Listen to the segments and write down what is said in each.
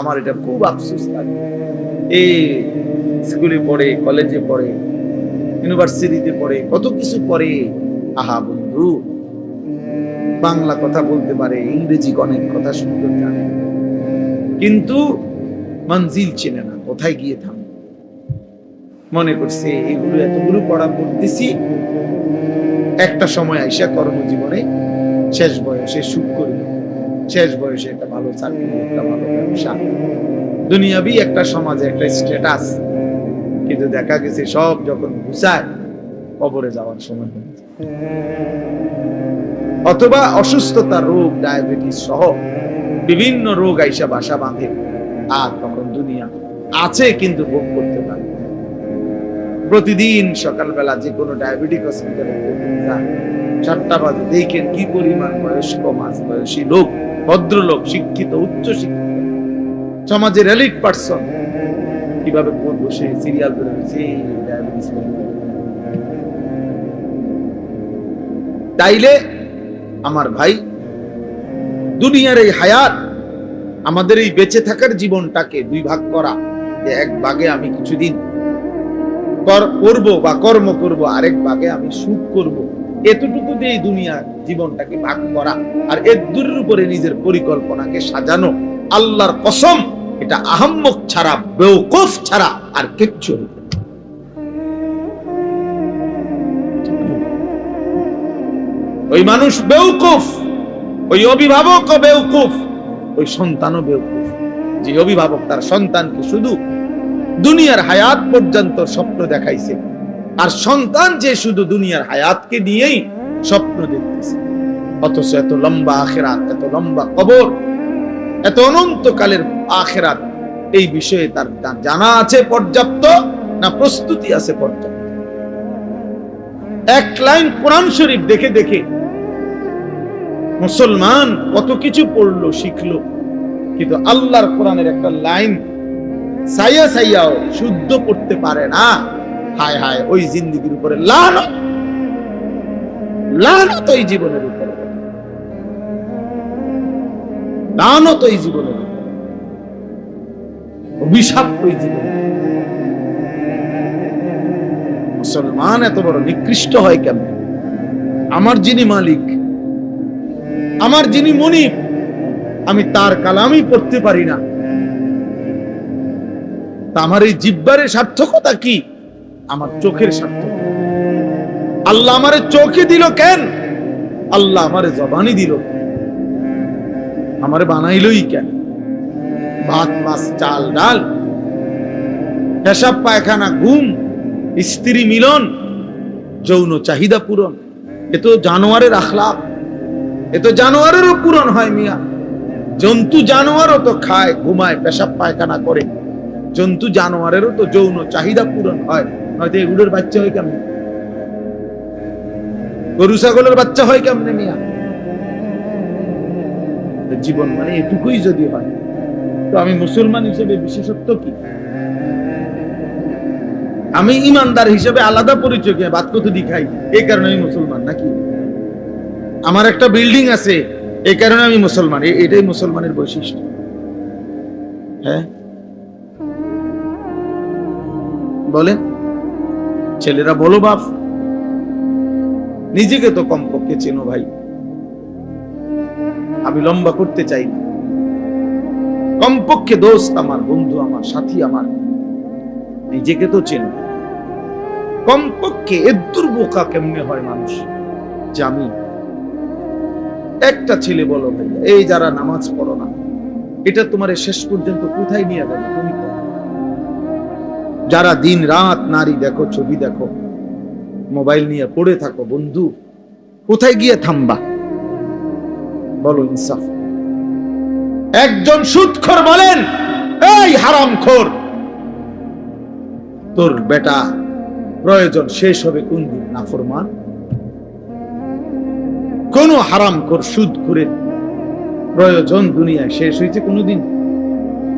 আমার এটা খুব আফসোস লাগে। এই স্কুলে পড়ে, কলেজে পড়ে, ইউনিভার্সিটিতে পড়ে, কত কিছু পড়ে। আহা বন্ধু, বাংলা কথা বলতে পারে, ইংরেজি অনেক কথা সুন্দর জানে, কিন্তু মঞ্জিল চেনে না, কোথায় গিয়ে থাম। মনে করছে এগুলো এতগুলো পড়া পড়তেছি, একটা সময় আইসা কর্মজীবনে শেষ বয়সে সুখ করবে, শেষ বয়সে একটা ভালো চাকরি, একটা ভালো ব্যবসা, দুনিয়াবি একটা সমাজে একটা স্ট্যাটাস। কিন্তু দেখা গেছে সব যখন ঘুষায় কবরে যাওয়ার সময় হয়েছে, অথবা অসুস্থতা, রোগ, ডায়াবেটিস সহ বিভিন্ন রোগ আইসা বাসা বাঁধে, আর তখন দুনিয়া আছে কিন্তু ভোগ করতে পারে। প্রতিদিন সকালবেলা যে কোনো ডায়াবেটিক হসপিটালে যায়, 7টা বাজে, দেখেন কি পরিমাণ বয়স্ক মাঝবয়সী লোক, ভদ্রলোক, শিক্ষিত, উচ্চ শিক্ষিত, সমাজের এলিট পার্সন, কিভাবে বসে সিরিয়াল ধরে রয়েছে ডায়াবেটিস। তাইলে আমার ভাই, দুনিয়ার এই হায়াত, আমাদের এই বেঁচে থাকার জীবনটাকে 2 ভাগ করা, যে এক ভাগে আমি কিছুদিন করব বা কর্ম করব, আরেক ভাগে আমি সুখ করব, এতটুকু দিয়ে এই দুনিয়ার জীবনটাকে ভাগ করা, আর এর দূরের উপরে নিজের পরিকল্পনাকে সাজানো, আল্লাহর কসম এটা আহাম্মক ছাড়া, বেওকুফ ছাড়া আর কিচ্ছু না। ওই মানুষ বেওকুফ, ওই অভিভাবক বেওকুফ, ওই সন্তানও বেওকুফ, যে অভিভাবক তার সন্তানকে শুধু দুনিয়ার হায়াত পর্যন্ত স্বপ্ন দেখাইছে, আর সন্তান যে শুধু দুনিয়ার হায়াতকে নিয়েই স্বপ্ন দেখতেছে, অথচ এত লম্বা আখিরাত, এত লম্বা কবর, এত অনন্তকালের আখিরাত, এই বিষয়ে তার জানা আছে পর্যাপ্ত না প্রস্তুতি আছে পর্যাপ্ত? এক লাইন কোরআন শরীফ দেখে দেখে মুসলমান কত কিছু পড়লো, শিখলো, কিন্তু আল্লাহর কোরআনের একটা লাইন সাইয়া সাইয়াও শুদ্ধ পড়তে পারে না। হায় হায়, ওই জিন্দেগির উপরে লানত, লানত ওই জীবনের উপরে, লানত ওই জীবনের উপরে, অভিশাপ ওই জীবনে। মুসলমান এত বড় নিকৃষ্ট হয় কেমন? আমার যিনি মালিক, আমার যিনি মনিব, আমি তার কালামই পড়তে পারি না, তা আমার এই জিহ্বারের সার্থকতা কি? আমার চোখের সার্থকতা। আল্লাহ আমারে চোখে দিল কেন? আল্লাহ আমারে জবানি দিল, আমারে বানাইলই কেন? ভাত, মাছ, চাল, ডাল, পেশাব, পায়খানা, ঘুম, স্ত্রী মিলন, যৌন চাহিদা পূরণ, এ তো জানোয়ারের আখলাক, এ তো জানোয়ারেরও পূরণ হয় মিয়া। জন্তু জানোয়ারও তো খায়, ঘুমায়, পেশাব পায়খানা করে, জন্তু জানোয়ারেরও তো যৌন চাহিদা পূরণ হয়, হয়তো এগুলোর বাচ্চা হয় কেমনে? গরু ছাগলের বাচ্চা হয় কেমনে মিয়া? জীবন মানে এটুকুই যদি হয়, তো আমি মুসলমান হিসেবে বিশেষত্ব কি? আমি ইমানদার হিসেবে আলাদা পরিচয় কি? ভাত কত দি খাই, এই কারণে আমি মুসলমান নাকি? আমার একটা বিল্ডিং আছে, এই কারণে আমি মুসলমান, এটাই মুসলমানের বৈশিষ্ট্য? হ্যাঁ বলেন, ছেলেরা বলো বাপ, নিজেকে তো কমপক্ষে চেনো ভাই। আমি লম্বা করতে চাই না, কমপক্ষে দোস্ত আমার, বন্ধু আমার, সাথী আমার, নিজেকে তো চেনো। কমপক্ষে এর দুর্বোকা কেমনে হয় মানুষ, যে আমি একটা ছেলে বলো ভাই, এই যারা নামাজ পড়ো না, এটা তোমার শেষ পর্যন্ত কোথায় নিয়ে যাবে? তুমি যারা দিন রাত নারী দেখো, ছবি দেখো, মোবাইল নিয়ে পড়ে থাকো, বন্ধু কোথায় গিয়ে থামবা বলো? ইনসাফ। একজন সুদখোর বলেন, এই হারামখোর, তোর বেটা প্রয়োজন শেষ হবে কোন দিন? নাফরমান কোন হারামখোর সুদখোরের প্রয়োজন দুনিয়ায় শেষ হয়েছে কোনদিন?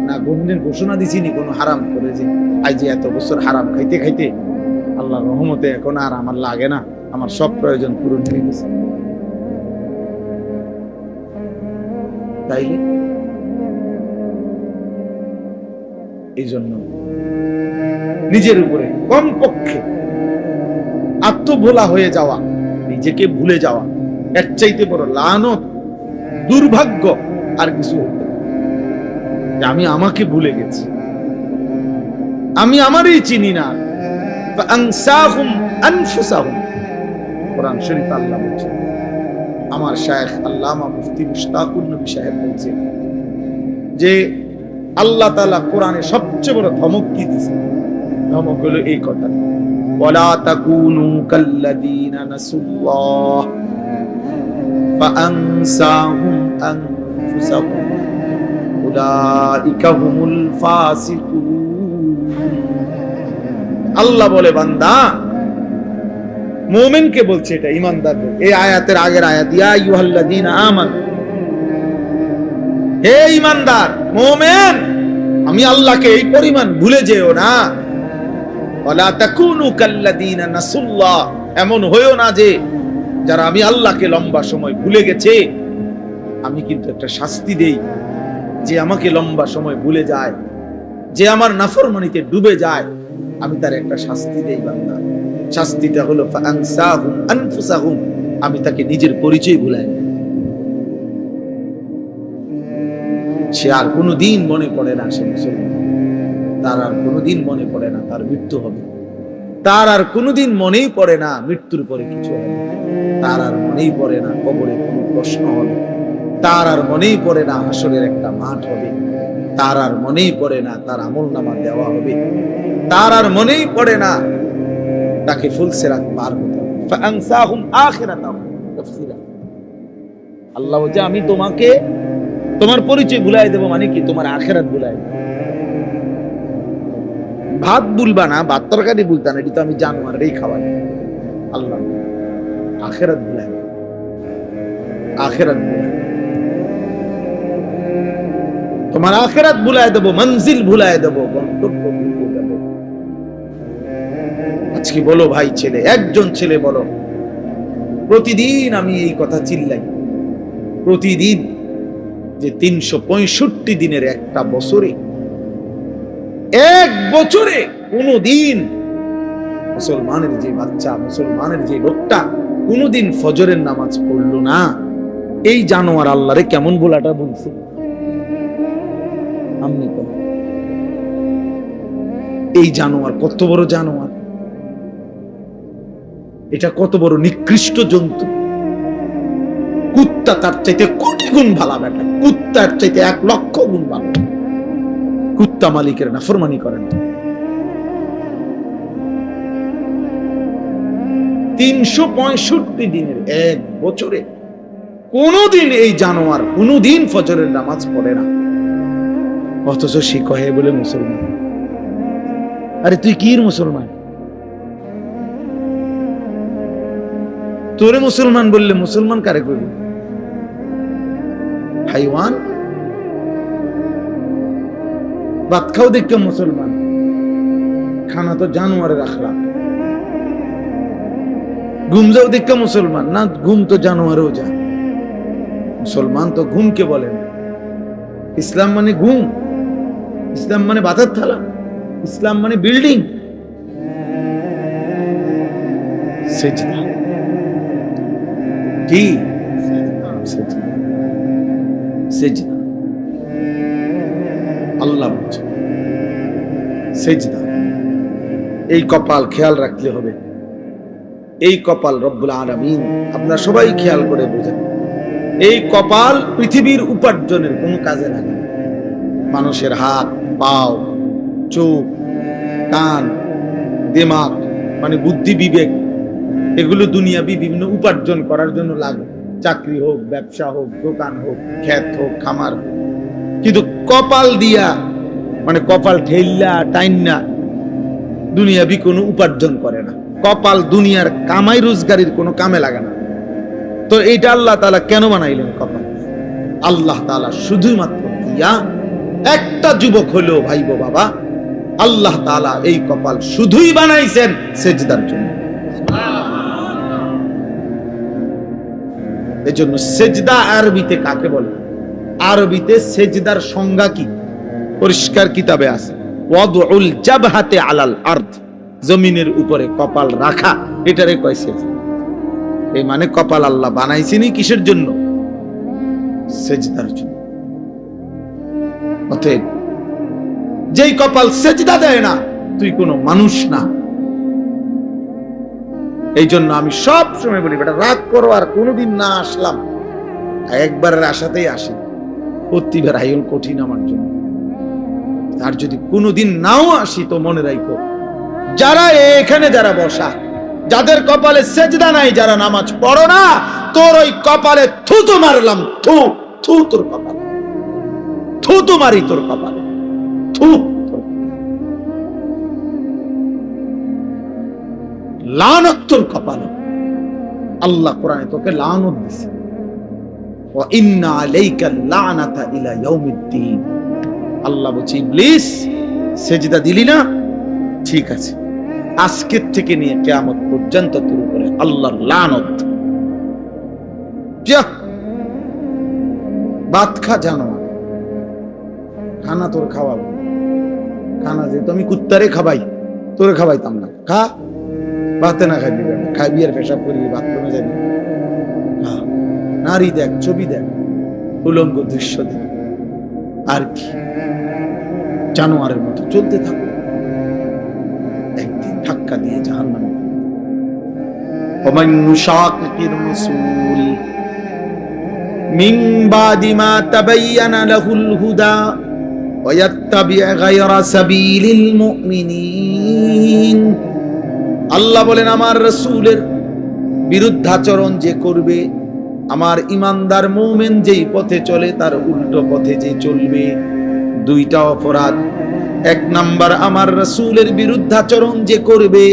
না, কোনদিন ঘোষণা দিছিনি কোন হারাম করে যে আজ যে এত বছর হারাম খাইতে খাইতে আল্লাহর রহমতে এখন আর আমার লাগে না, আমার সব প্রয়োজন পূরণ হয়ে গেছে? তাইলে এই জন্য নিজের উপরে কমপক্ষে আত্মভোলা হয়ে যাওয়া, নিজেকে ভুলে যাওয়া, এর চাইতে বড় লানত, দুর্ভাগ্য আর কিছু হতে পারে। আমি আমাকে ভুলে গেছি, আমি আমারই চিনি না। ফাআনসাহুম আনফুসাহুম, কোরআন শরীফ আল্লাহ বলছেন। আমার শায়েখ আল্লামা মুফতি মুশতাকুর নবী সাহেব বলছেন যে আল্লাহ তাআলা কোরআনে সবচেয়ে বড় ধমক কি দিয়েছে? ধমক হলো এই কথা, ওয়ালা তাকুনু কাল্লাযীনা নাসুল্লাহ ফাআনসাহুম আনফুসাহুম উলাইকা হুমুল ফাসিকুন। আল্লাহ বলে বান্দা, মুমিনকে বলছে, এটা ঈমানদারদের। এই আয়াতের আগের আয়াত, ইয়া আইয়ুহাল্লাযীনা আমানু, হে ঈমানদার মুমিন, আমি আল্লাহকে এই পরিমাণ ভুলে যেও না। ওয়ালা তাকুনু কাল্লাযীনা নাসুল্লাহ, এমন হয়ো না যে যারা আমি আল্লাহকে লম্বা সময় ভুলে গেছে, আমি কিন্তু একটা শাস্তি দেই। যে আমাকে লম্বা সময় ভুলে যায়, যে আমার নাফরমানিতে ডুবে যায়, আমি তার একটা শাস্তি দেই বান্দা। শাস্তিটা হলো ফাআনসাহুম আনফুসাহুম, আমি তাকে নিজের পরিচয় ভুলাই। সে আর কোনোদিন মনে পড়ে না সে মুসলমান, তার আর কোনোদিন মনে পড়ে না তার মৃত্যু হবে, তার আর কোনোদিন মনেই পড়ে না মৃত্যুর পরে কিছু হবে, তার আর মনেই পড়ে না কবরে কোনো প্রশ্ন হবে, তার আর মনেই পড়ে না হাসরের একটা মাঠ হবে, তার আর মনেই পড়ে না তার আমলনামা দেওয়া হবে, তার আর মনেই পড়ে না তাকে ফুলসিরাত পার হতে হবে। ফাআনসাহুম আখিরাতাহুম তাফসীরা। আল্লাহ বলছে আমি তোমাকে তোমার পরিচয় ভুলাই দেব, মানে কি তোমার আখিরাত ভুলাই দেব। ভাত ভুলবা না, ভাত তরকারি ভুলতা না, এটা তো আমি জানোয়ারেরই খাওয়াই। আল্লাহ আখিরাত ভুলাই দেব, আখিরাত ভুলাই তোমার আখিরাত ভুলাই দেব, মঞ্জিল ভুলাই দেব, গন্তব্য ভুলে দেব। আজকে বলো ভাই ছেলে, একজন ছেলে বলো, প্রতিদিন আমি এই কথা চিল্লাই, প্রতিদিন যে 365 দিনের একটা বছরে, এক বছরে কোনদিন মুসলমানের যে বাচ্চা, মুসলমানের যে লোকটা কোনদিন ফজরের নামাজ পড়লো না, এই জানোয়ার আল্লাহরে কেমন বলাটা বলছে? আমি এই জানোয়ার কত বড় জানোয়ার, এটা কত বড় নিকৃষ্ট জন্তু। কুত্তা তার চাইতে কোটি গুণ ভালো, বেটা কুত্তার চাইতে 1,00,000 গুণ ভালো। কুত্তা মালিকের নাফরমানি করে না। 365 দিনের এক বছরে কোনদিন এই জানোয়ার কোনদিন ফজরের নামাজ পড়ে না, অথচ সে কহে বলে মুসলমান। আরে তুই কি মুসলমান? তোরে মুসলমান বললে মুসলমান কারে করবি? হাইওয়ান। ভাত খাও দেখে মুসলমান, খানা তো জানোয়ারের আখলাক। ঘুম যাও দেখে মুসলমান না, ঘুম তো জানোয়ারেও যায়। মুসলমান তো ঘুমকে বলেন। ইসলাম মানে ঘুম, ইসলাম মানে ভাতের থালা, ইসলাম মানে বিল্ডিং। সেজদা কি? সেজদা আল্লাহ বলছে সেজদা। এই কপাল খেয়াল রাখলে হবে, এই কপাল রব্বুল আলামিন আপনারা সবাই খেয়াল করে বোঝেন। এই কপাল পৃথিবীর উপার্জনের কোনো কাজে লাগে না। মানুষের হাত, পাও, চোখ, কান, দিমাগ মানে বুদ্ধি, বিবেক, এগুলো দুনিয়াবি বিভিন্ন উপার্জন করার জন্য লাগে। চাকরি হোক, ব্যবসা হোক, দোকান হোক, ক্ষেত হোক, খামার হোক। কিন্তু কপাল দিয়া মানে কপাল ঠেল্লা টাইন্না দুনিয়াবি কোনো উপার্জন করে না। কপাল দুনিয়ার কামাই রোজগারির কোনো কামে লাগে না। তো এইটা আল্লাহ তাআলা কেন বানাইলেন কপাল? আল্লাহ তাআলা শুধুমাত্র দিয়া একটা যুবক হলেও ভাইবো বাবা, আল্লাহ তাআলা এই কপাল শুধুই বানাইছেন সেজদার জন্য। এজন্য সেজদা আরবিতে কাকে বলে? আরবিতে সেজদার সংজ্ঞা কি পরিষ্কার কিতাবে আছে। ওয়াদউল জাবহাতি আলাল আরদ, জমিনের উপরে কপাল রাখা, এটারে কয় সেজদা। এই মানে কপাল আল্লাহ বানাইছেনই কিসের জন্য? সেজদার জন্য। অতএব যেই কপাল সেজদা দেয় না, তুই কোনো মানুষ না। এই জন্য আমি সব সময় বলি, বেটা রাগ করো আর কোনোদিন না আসলাম, একবারের আশাতেই আসি, প্রতিবার আইন কঠিন আমার জন্য। আর যদি কোনোদিন নাও আসি তো মনে রাখো, যারা এখানে যারা বসা, যাদের কপালে সেজদা নাই, যারা নামাজ পড়ো না, তোর ওই কপালে থুতু মারলাম, থু থু তোর কপালে, থুতু মারি তোর কপালে, থু। লানত তোর কপালে। আল্লাহ কোরআনে তোকে লানত দিছে, ওয়া ইন্না আলাইকা লানাতা ইলা ইয়াউমিদ্দিন। আল্লাহ বলছে, ইবলিস সেজদা দিলি না, ঠিক আছে, আজকের থেকে নিয়ে কিয়ামত পর্যন্ত তোর উপরে আল্লাহর লানত। যা ভাত খা, জানো খানা তোর খাওয়াবো, খানা যেহেতু আমি কুত্তারে খাবাই, তোরে খাবাইতাম না, খা। ভাতে না খাবি, খাবি আর পেশাব করবি, ভাত কমে যাবি। নারী দেখ, ছবি দেখ, উলঙ্গ দৃশ্য দেখ, আর কি জানোয়ারের মতো চলতে থাকো, একদিন ধাক্কা দিয়ে জাহান্নামে। ওমান ইউশাকিকির রাসূল মিন বাদি মা তাবায়্যানা লাহুল হুদা ওয়া ইয়াত্তাবি' গায়রা সাবিলিল মুমিনিন। আল্লাহ বলেন, আমার রাসূলের বিরুদ্ধাচরণ যে করবে, আমার ইমানদার মুমিন যেই পথে চলে তার উল্টো পথে যে চলবে, দুইটা অপরাধ। এক নাম্বার, আমার রাসূলের বিরুদ্ধাচরণ যে করবে,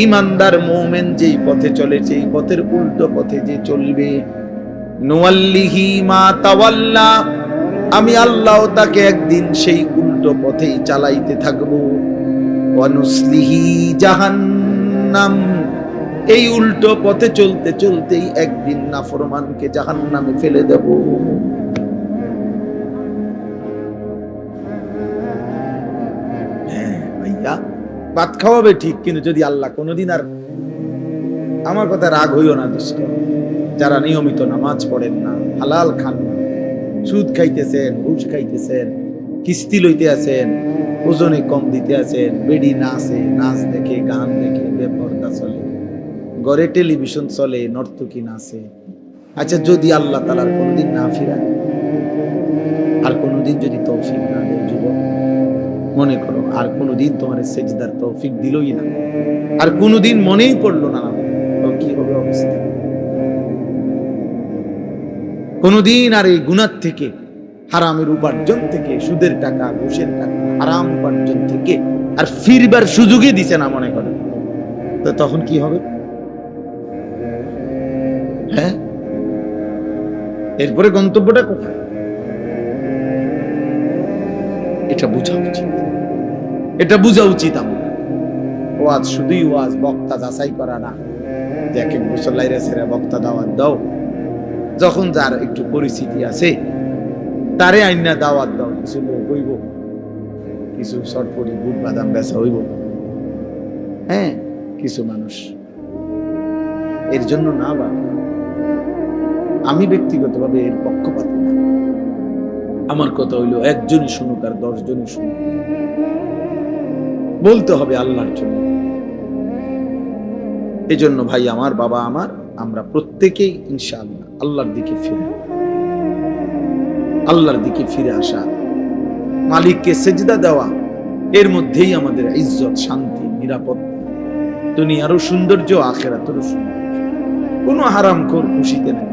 ইমানদার মুমিন যেই পথে চলে সেই পথের উল্টো পথে যে চলবে, নুওয়াল্লিহি মা তাওয়াল্লা, আমি আল্লাহ তাকে একদিন সেই উল্টো পথেই চালাইতে থাকবো। ওয়া নুসলিহি জাহান্নাম, এই উল্টো পথে চলতে চলতেই একদিন নাফরমানকে জাহান্নামে ফেলে দেব। হ্যাঁ ভাইয়া, ভাত খাওয়াবে ঠিক, কিন্তু যদি আল্লাহ কোনোদিন, আর আমার কথা রাগ হইও না দোস্ত, যারা নিয়মিত নামাজ পড়েন না, হালাল খান না, সুদ খাইতেছেন, ঘুষ খাইতেছেন, কিস্তি লইতে আছেন, ওজনে কম দিতে আছেন, বেডি নাচে, নাচ দেখে, গান দেখে, বেপরদা চলে, ঘরে টেলিভিশন চলে, নর্তকী নাচে। আচ্ছা, যদি আল্লাহ তাআলার কোনোদিন না ফিরায়, আর কোনোদিন যদি তৌফিক না দেয়, যুবক মনে করো, আর কোনোদিন তোমার সেজদার তৌফিক দিলই না, আর কোনোদিন মনেই পড়লো না, তো কি হবে অবস্থা? কোনোদিন আর এই গুনাহ থেকে, হারামের উপার্জন থেকে, সুদের টাকা, ঘুষের টাকা, হারাম উপার্জন থেকে আর ফিরবার সুযোগই দিছে না, মনে করে, তো তখন কি হবে? হ্যাঁ, এরপরে গন্তব্যটা কোথায়? এটা বোঝা উচিত, এটা বোঝা উচিত। আমরা ওয়াজ শুধুই ওয়াজ, বক্তা যাচাই করা না, যে এক এক মুসল্লাইরা ছেড়ে বক্তা দাওয়াত দাও, যখন যার একটু পরিস্থিতি আছে তারে আইনা দাওয়াত দাও, কিছু লোক হইব, কিছু শর্টপটি বুট বাদাম বেচা হইব, হ্যাঁ কিছু মানুষ, এর জন্য না। বা আমি ব্যক্তিগতভাবে এর পক্ষপাতী না, আমার কথা হইলো একজনই শুনুক আর 10 জনই শুনুক, বলতে হবে আল্লাহর জন্য। এই জন্য ভাই আমার, বাবা আমার, আমরা প্রত্যেকেই ইনশাআল্লাহ আল্লাহর দিকে ফিরে, আল্লাহর দিকে ফিরে আসা, মালিককে সেজদা দেওয়া, এর মধ্যেই আমাদের ইজ্জত, শান্তি, নিরাপত্তা, দুনিয়ারও সৌন্দর্য, আখিরাতেরও সৌন্দর্য। কোনো হারামখোর খুশিতে নেই,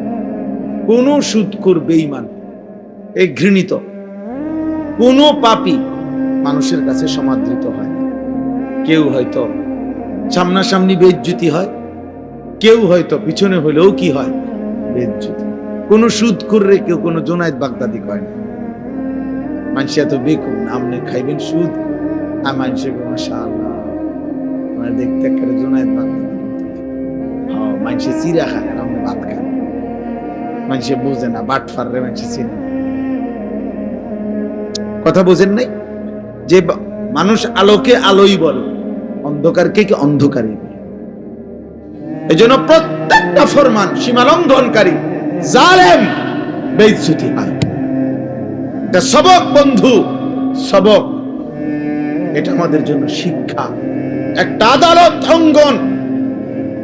কোনো সুদখোর বেঈমান, এই ঘৃণিত, কোনো পাপী মানুষের কাছে সমাদৃত হয় না। কেউ হয়তো সামনাসামনি বেইজ্জতি হয়, কেউ হয়তো পিছনে হলেও কি হয়, বেইজ্জতি। কোন সুদখোর রে কেউ কোনো জোনায়েদ বাগদাদি কয় না। মানুষ এত বেকুব, আপনি খাইবেন সুদ, আর মানুষের মাশাআল্লাহ মানে দেখতে করে জোনায়েদ বাগদাদি, হ্যাঁ মানুষে চিরা খায় আর আপনি ভাত খান। মানুষে বোঝে না, বাটফার রে মানুষে চিনে। কথা বোঝেন নাই? যে মানুষ আলোকে আলোই বলে, অন্ধকারকে কি অন্ধকারই বলে। এজন্য প্রত্যেকটা ফরমান সীমালঙ্ঘনকারী, জালেম, বেইজ্জতি হয়। এটা সবক বন্ধু, সবক। এটা আমাদের জন্য শিক্ষা। একটা আদালত অঙ্গন,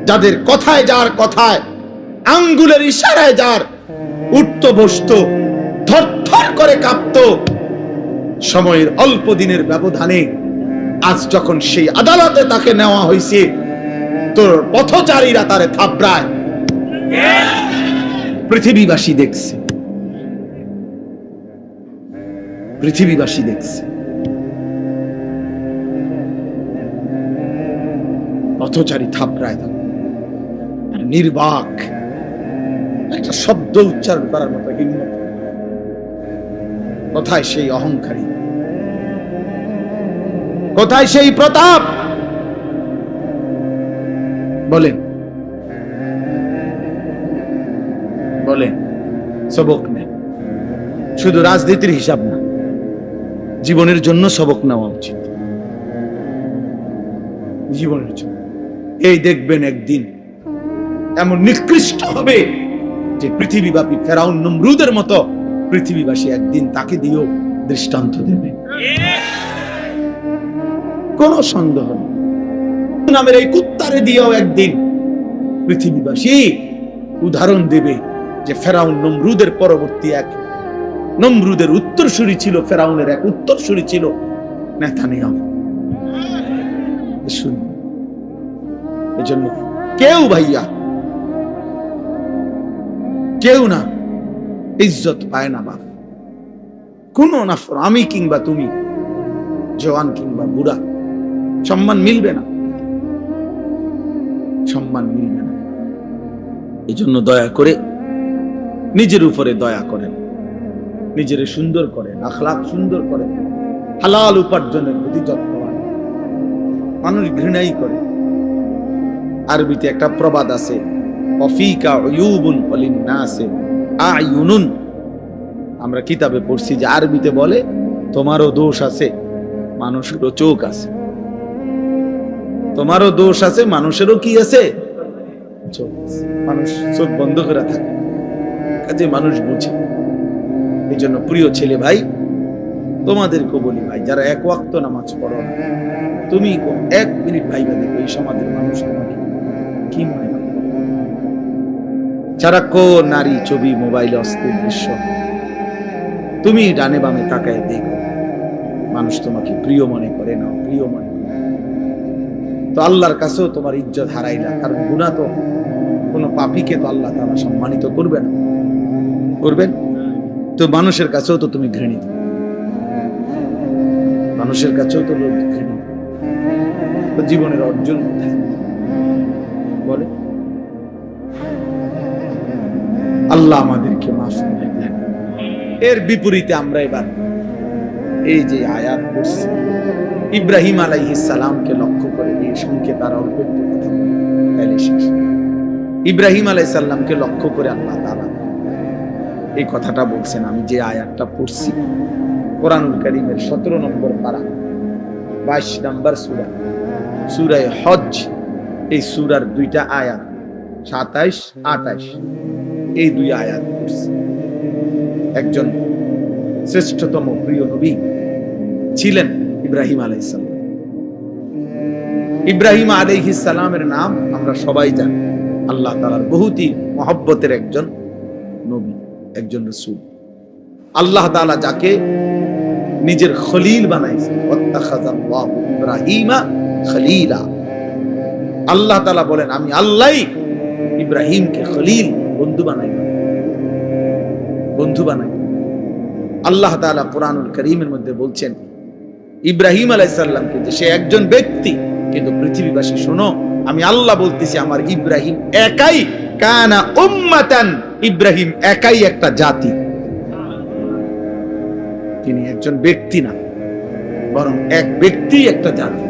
যাদের কথায় যার কথায় আঙ্গুলের ইশারায় যার উঠত বসত, থরথর করে কাঁপত, সময়ের অল্প দিনের ব্যবধানে আজ যখন সেই আদালতে তাকে নেওয়া হয়েছে, তোর পথচারীরা তারে থাপড়ায়, পৃথিবীবাসী দেখছে, পৃথিবীবাসী দেখছে। পথচারী থাপড়ায় থাকে, নির্বাক, একটা শব্দ উচ্চারণ করার মতো হিম্মত। কোথায় সেই অহংকারী, কোথায় সেই প্রতাপ? বলেন, বলেন। সবক নেন, শুধু রাজনীতির হিসাব না, জীবনের জন্য সবক নেওয়া উচিত, জীবনের জন্য। এই দেখবেন একদিন এমন নিকৃষ্ট হবে যে পৃথিবীব্যাপী ফেরাউন নমরুদের মতো পৃথিবীবাসী একদিন তাকে দিয়েও দৃষ্টান্ত দেবে, কোন সন্দেহ নেই। নামের এই কুত্তারে দিয়েও একদিন পৃথিবীবাসী উদাহরণ দেবে যে ফেরাউন নমরুদের পরবর্তী এক নমরুদের উত্তরসূরি ছিল, ফেরাউনের এক উত্তরসূরি ছিল নেতানিয়াহু। শুনুন, এজন্য কেউ ভাইয়া, কেউ না ইজ্জত পায় না বাপ, কোন না। আমি কিংবা তুমি, জওয়ান কিংবা বুড়া, সম্মান মিলবে না, সম্মান মিলবে না। এই জন্য দয়া করে নিজের উপরে দয়া করেন, নিজের সুন্দর করেন, আখলাক সুন্দর করেন, হালাল উপার্জনের প্রতি যত্নবান। মানুষ ঘৃণাই করে। আরবিতে একটা প্রবাদ আছে, অফিকা উয়ুবুন ওয়ালিন্নাসে আয়ুনুন। আমরা কিতাবে পড়ছি যে আরবিতে বলে তোমারও দোষ আছে, মানুষেরও চোখ আছে। তোমারও দোষ আছে, মানুষেরও কি আছে? চোখ আছে। মানুষ চোখ বন্ধ করে থাকে, কাজে মানুষ বুঝে। এই জন্য প্রিয় ছেলে ভাই, তোমাদেরকে বলি ভাই, যারা এক ওয়াক্ত নামাজ পড়ো না, তুমি এক মিনিট ভাইবা দেখো এই সমাজের মানুষ তোমাকে কি মনে করে। সারাক্ষণ নারী ছবি, মোবাইলে অস্থির দৃশ্য, তুমি ডানে বামে তাকায় দেখো, মানুষ তোমাকে প্রিয় মনে করে না, প্রিয় মনে করে। তো আল্লাহর কাছেও তোমার ইজ্জত হারাই না, কারণ গুনাহ তো কোনো পাপীকে তো আল্লাহ তাআলা সম্মানিত করবে না, করবেন তো। মানুষের কাছেও তো তুমি ঘৃণিত, মানুষের কাছেও তো লোক ঘৃণিত। তো জীবনের অর্জন কোথায় বলে? আল্লাহ আমাদেরকে মাফ করে দেন। এর বিপরীতে আমরা এবার এই যে আয়াত পড়ছি, ইব্রাহিম আলাইহিস সালামকে লক্ষ্য করে এই সংক্ষেপ আর অল্প একটু কথা তাইলে শেষ। ইব্রাহিম আলাইহিস সালামকে লক্ষ্য করে আল্লাহ তাআলা এই কথাটা বলছেন। আমি যে আয়াতটা পড়ছি কোরআনুল কারীমের 17 নম্বর পারা 22 নম্বর সূরা, সূরা হজ। এই সূরার দুইটা আয়াত 27, 28, এই দুই আয়াত পড়ছি। একজন শ্রেষ্ঠতম প্রিয় নবী ছিলেন ইব্রাহিম আলাইহিস সালাম। ইব্রাহিম আলাইহিস সালামের নাম আমরা সবাই জানি, আল্লাহ তাআলার বহুতই মহব্বতের একজন নবী, একজন রাসূল। আল্লাহ তাআলা যাকে নিজের খলিল বানাইছেন, ওয়াত্তাখাযাল্লাহু ইব্রাহিমা খলিলা। আল্লাহ তাআলা বলেন আমি আল্লাহই ইব্রাহিমকে খলিল, বন্ধু বানাই, বন্ধু বানাই। আল্লাহ তাআলা কোরআনুল কারীমের মধ্যে বলছেন ইব্রাহিম আলাইহিস সালামকে যে সে একজন ব্যক্তি, কিন্তু পৃথিবীবাসী শোনো, আমি আল্লাহ বলতেছি আমার ইব্রাহিম একাই কানা উম্মাতান, ইব্রাহিম একাই একটা জাতি। তিনি একজন ব্যক্তি না, বরং এক ব্যক্তি একটা জাতি।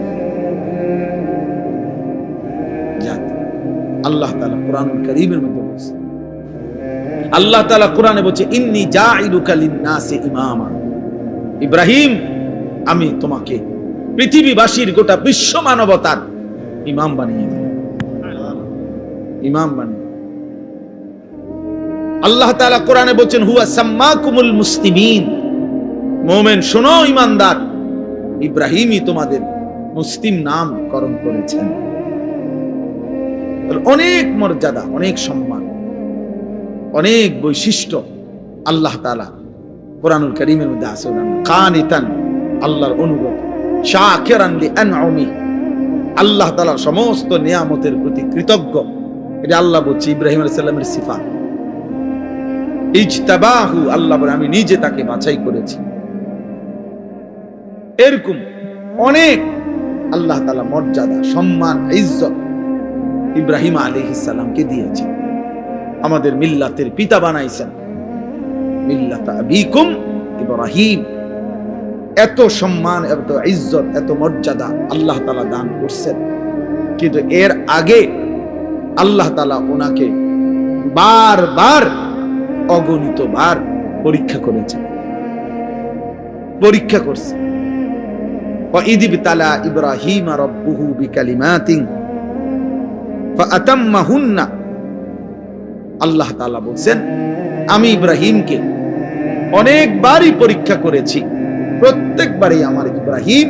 আল্লাহ তাআলা কোরআনুল কারীমের মধ্যে বলছে, আল্লাহ তাআলা কোরআনে বলছে ইন্নী জাইলুকা লিন-নাসি ইমামা। ইব্রাহিম আমি তোমাকে পৃথিবীবাসীর গোটা বিশ্ব মানবতার ইমাম বানিয়ে দিই, ইমাম বানিয়ে। আল্লাহ তাআলা কোরআনে বলেন হুয়া সাম্মাকুমুল মুসলিমিন, মুমিন শোনো ঈমানদার, ইব্রাহিমই তোমাদের মুসলিম নামকরণ করেছেন। অনেক মর্যাদা, অনেক সম্মান, অনেক বৈশিষ্ট্য আল্লাহ তাআলা কোরআনুল কারীমের মধ্যে আছে। কানিতান, আল্লাহর অনুগত, শাকিরান লিআনউমি, আল্লাহ তাআলার সমস্ত নিয়ামতের প্রতি কৃতজ্ঞ। এটা আল্লাহ বলছে ইব্রাহিম আলাইহিস সালামের সিফাত। ইজতাবাহু, আল্লাহ বলে আমি নিজে তাকে বাছাই করেছি। এরকম অনেক আল্লাহ তাআলা মর্যাদা, সম্মান, ইজ্জত ইব্রাহিম আলাইহিস সালামকে দিয়েছেন। আমাদের মিল্লাতের পিতা বানাইছেন, মিল্লাত আবিকুম ইব্রাহিম। এত সম্মান, এত ইজ্জত, এত মর্যাদা আল্লাহ তাআলা দান করছেন। কিন্তু এর আগে আল্লাহ তাআলা ওনাকে বারবার, অগণিত বার পরীক্ষা করেছেন, পরীক্ষা করছে। وَإِذِ ابْتَلَى إِبْرَاهِيمَ رَبُّهُ بِكَلِمَاتٍ فَأَتَمَّهُنَّ, আল্লাহ তাআলা বলেন আমি ইব্রাহিমকে অনেকবারই পরীক্ষা করেছি, প্রত্যেকবারই আমার ইব্রাহিম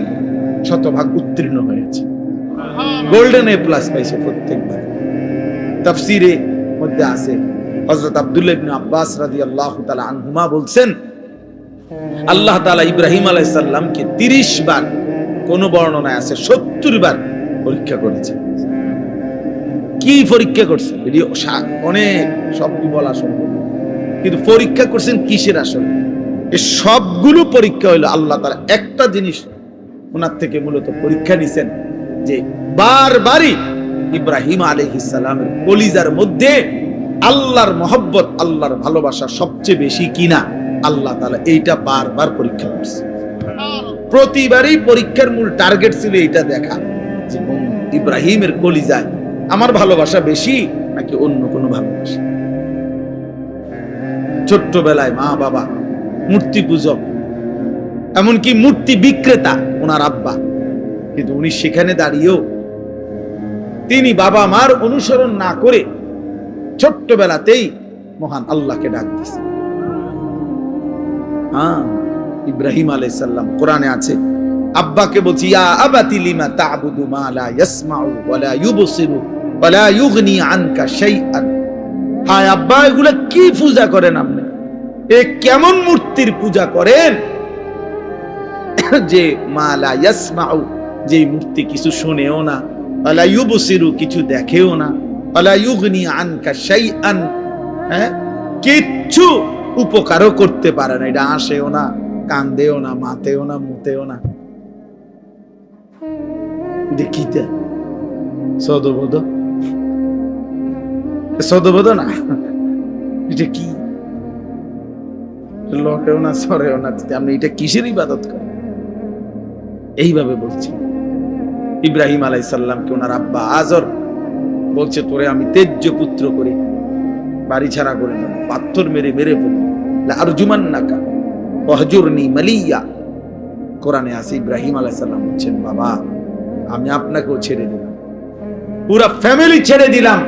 শতভাগ উত্তীর্ণ হয়েছে, গোল্ডেন এ প্লাস পাইছে প্রত্যেকবার। তাফসীরে মধ্যে আছে হযরত আব্দুল্লাহ ইবনে আব্বাস রাদিয়াল্লাহু তাআলা আনহুমা বলছেন আল্লাহ তাআলা ইব্রাহিম আলাইহিস সালামকে 30 বার, কোন বর্ণনায় আছে 70 বার পরীক্ষা করেছেন। কি পরীক্ষা করছেন অনেক শব্দ বলা সম্ভব, কিন্তু পরীক্ষা করছেন কিসের? আসলে এই সবগুলো পরীক্ষা হইলো আল্লাহ তাআলা একটা জিনিস ওনার থেকে মূলত পরীক্ষা নিছেন, যে বারবারই ইব্রাহিম আলাইহিস সালামের কলিজার মধ্যে আল্লাহর মহব্বত, আল্লাহর ভালোবাসা সবচেয়ে বেশি কিনা আল্লাহ তাআলা এইটা বারবার পরীক্ষা করছে। প্রতিবারই পরীক্ষার মূল টার্গেট ছিল এইটা দেখা, যে ইব্রাহিমের কলিজায় আমার ভালোবাসা বেশি নাকি অন্য কোনো ভালোবাসা। ছোট্টবেলায় মা বাবা মূর্তি পূজক, এমনকি মূর্তি বিক্রেতা ওনার আব্বা, কিন্তু উনি সেখানে দাঁড়িয়েও তিনি বাবা মার অনুসরণ না করে ছোট্টবেলাতেই মহান আল্লাহকে ডাক দিয়েছেন। ইব্রাহিম আলাইহিস সালাম কোরআনে আছে, আব্বাকে বলছি ইয়া আবাতি লিমা তা'বুদু মা লা ইয়াসমাউ ওয়া লা ইউবসিরু ওয়া লা ইউগনি আনকা শাইআন। হায় আব্বা, এগুলা কি পূজা করেন আপনি? এ কেমন মূর্তির পূজা করেন যে মা লা ইয়াসমাউ, যে মূর্তি কিছু শুনেও না, ওয়া লা ইউবসিরু, কিছু দেখেও না, ওয়া লা ইউগনি আনকা শাইআন, কিচ্ছু উপকারও করতে পারে না। এটা আসেও না, কান্দেও না, মাতেও না, মুতেও না। দেখিতে সদবোধ, সদবোধ না, এটা কি? লড়েও না, সরেও না, আপনি এটা কিসের ইবাদত করেন? এইভাবে বলছি। ইব্রাহিম আলাইহিস সালামকে ওনার আব্বা আজর বলছে, তোরে আমি তেজ্য পুত্র করি বাড়ি ছাড়া করে দেব, পাথর মেরে মেরে ফেলব, লারজুমান্নাকা ওয়াহজুরনি মালিয়া। কোরআনে আছে ইব্রাহিম আলাইহিস সালাম বলছেন, বাবা আমি আপনাকেও ছেড়ে দিলাম, পুরো ফ্যামিলি ছেড়ে দিলাম,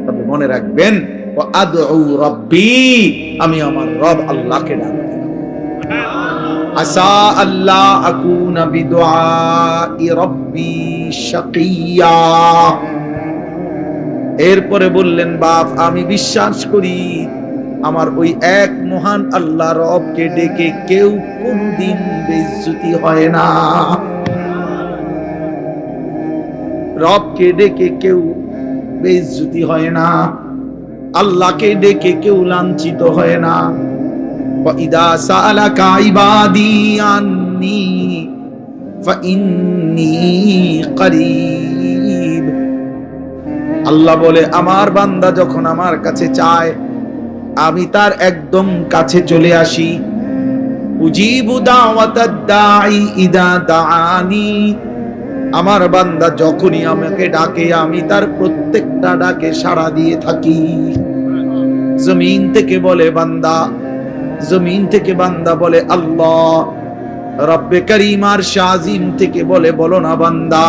তবে মনে রাখবেন ওয়া আদউ রাব্বি, আমি আমার রব আল্লাহকে ডাকব। আসা আল্লাহ আকুনা বিদুআই রাব্বি শাকিয়া। এরপরে বললেন, বাপ আমি বিশ্বাস করি আমার ওই এক মহান আল্লাহ রবকে ডেকে কেউ কোনদিন বেইজ্জতি হয় না। রবকে ডেকে কেউ বেইজ্জতি হয় না, আল্লাহকে ডেকে কেউ লাঞ্ছিত হয় না। ওয়াইদা সালাকা ইবাদি আন্নী ফাইন্নী করিব। আল্লাহ বলে আমার বান্দা যখন আমার কাছে চায় আমি তার একদম কাছে চলে আসি। উজিবু দাওয়াতাদ দাঈ ইদা দাআনি, আমার বান্দা যখনই আমাকে ডাকে আমি তার প্রত্যেকটা ডাকে সাড়া দিয়ে থাকি। জমিন থেকে বলে বান্দা, জমিন থেকে বান্দা বলে আল্লাহ, রব্বে করিম আর শাজিম থেকে বলে, বলো না বান্দা,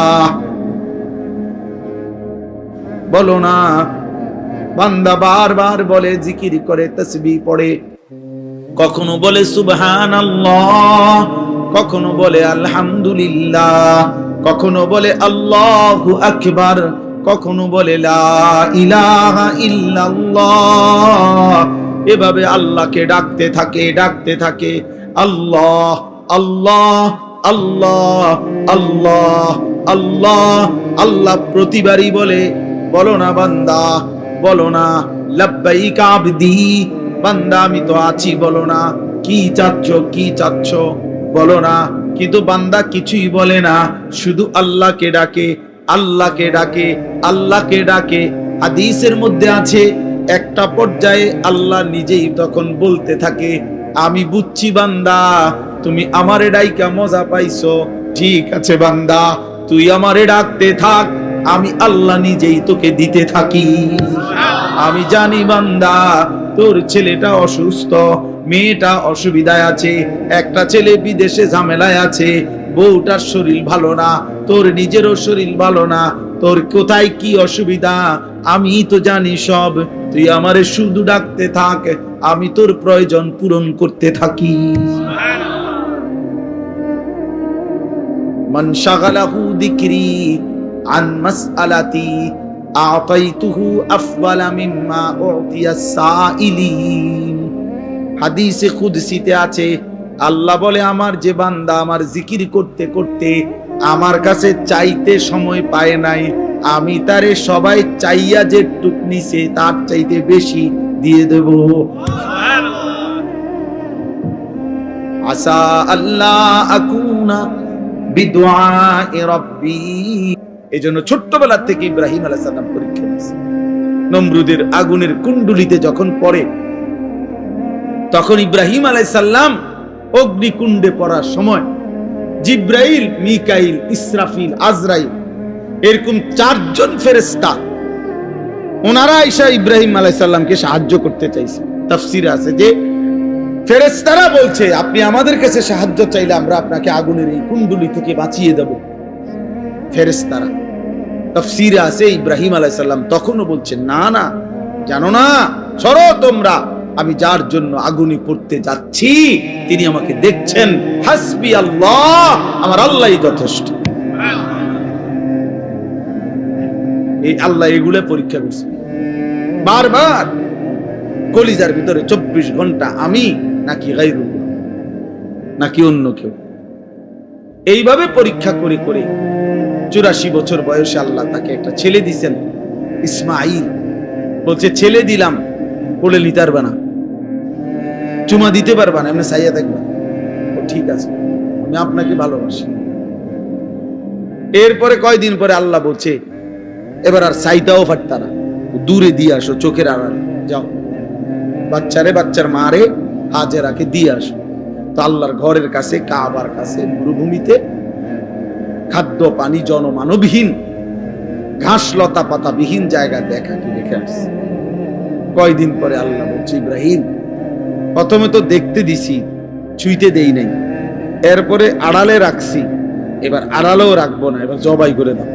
বলো না। বান্দা বারবার বলে, জিকির করে, তাসবিহ পড়ে, কখনো বলে সুবহানাল্লাহ, কখনো বলে আলহামদুলিল্লাহ, কখনো বলে আল্লাহু আকবার, কখনো বলে লা ইলাহা ইল্লাল্লাহ। এভাবে আল্লাহকে ডাকতে থাকে, ডাকতে থাকে। আল্লাহ আল্লাহ আল্লাহ আল্লাহ আল্লাহ আল্লাহ। প্রতিবারই বলে, বলো না বান্দা, বলো না লাব্বাইক আবদি, বান্দা আমি তো আছি, বলো না কি চাচ্ছ, কি চাচ্ছ, বলো না। কিন্তু বান্দা কিছুই বলে না, শুধু আল্লাহকে ডাকে, আল্লাহকে ডাকে, আল্লাহকে ডাকে। হাদিসের মধ্যে আছে, একটা পর্যায়ে আল্লাহ নিজেই তখন বলতে থাকে, আমি বুঝছি বান্দা তুমি আমারে ডাইকা মজা পাইছো, ঠিক আছে বান্দা তুই আমারে ডাকতে থাক, আমি আল্লাহ নিজেই তোকে দিতে থাকি। আমি জানি বান্দা তোর ছেলেটা অসুস্থ, মেয়েটা অসুবিধায় আছে, একটা ছেলে বিদেশে ঝামেলায় আছে, বউটার শরীর ভালো না, তোর নিজেরও শরীর ভালো না, তোর কোথায় কি অসুবিধা আমি তো জানি সব, তুই আমারে শুধু ডাকতে থাক, আমি তোর প্রয়োজন পূরণ করতে থাকি। মান শাগালাহু যিকরি আন মাসআলাতি আতাইতুহু আফদালা মিম্মা উতিয়াস সাইলিন। হাদিসে কুদসিতে আছে, আল্লাহ বলে, আমার যে বান্দা আমার জিকির করতে করতে আমার কাছে চাইতে সময় পায় নাই, আমি তারে সবাই চাইয়া যে টুক নিছে তার চাইতে বেশি দিয়ে দেব। আসা আল্লাহ আকুনা বিদুআই রাব্বি। এজন্য ছোট্টবেলা থেকে ইব্রাহিম আলাইহিস সালাম পরীক্ষা দিয়েছে। নমরুদের আগুনের কুণ্ডুলিতে যখন পড়ে, তখন ইব্রাহিম আলাইহিস সালাম অগ্নিকুণ্ডে পড়ার সময় জিব্রাইল, মিকাইল, ইসরাফিল, আজরাইল, এরকম চারজন ফেরেশতা ওনারা আয়েশা ইব্রাহিম আলাইহিস সালামকে সাহায্য করতে চাইছে। তাফসীরে আছে যে ফেরেশতারা বলছে, আপনি আমাদের কাছে সাহায্য চাইলে আমরা আপনাকে আগুনের এই কুণ্ডুলি থেকে বাঁচিয়ে দেব। ফেরেশতারা তাফসীরে আছে ইব্রাহিম আলাইহিস সালাম তখনও বলছেন, না না, জানো না, সরো তোমরা, আমি যার জন্য আগুনে পড়তে যাচ্ছি তিনি আমাকে দেখছেন, হাসবি আল্লাহ, আমার আল্লাহই যথেষ্ট। এই আল্লাহ এগুলো পরীক্ষা করছে বারবার, কলিজার ভিতরে 24 ঘন্টা আমি নাকি গায়রুল্লাহ, নাকি অন্য কেউ। এইভাবে পরীক্ষা করে করে 84 বছর বয়সে আল্লাহ তাকে একটা ছেলে দিয়েছেন, ইসমাঈল। বলছে, ছেলে দিলাম, কোলে নিতে পারবে না, চুমা দিতে পারবা না, এমনি চাইয়া দেখবা। ঠিক আছে, আমি আপনাকে ভালোবাসি। এরপরে কয়দিন পরে আল্লাহ বলছে, এবার আর চাইতাও পারতা না, দূরে দিয়ে আসো, চোখের আড়ালে যাও, বাচ্চারে, বাচ্চার মারে হাজেরাকে দিয়ে আসো। তো আল্লাহর ঘরের কাছে, কাবার কাছে, মরুভূমিতে, খাদ্য পানি জনমানবহীন, ঘাস লতা পাতা বিহীন জায়গা দেখা কি রেখে আসছে। কয়দিন পরে আল্লাহ বলছে, ইব্রাহিম প্রথমে তো দেখতে দিছি, ছুঁইতে দেই নাই, এরপরে আড়ালে রাখছি, এবার আড়ালেও রাখবো না, এবার জবাই করে দাও।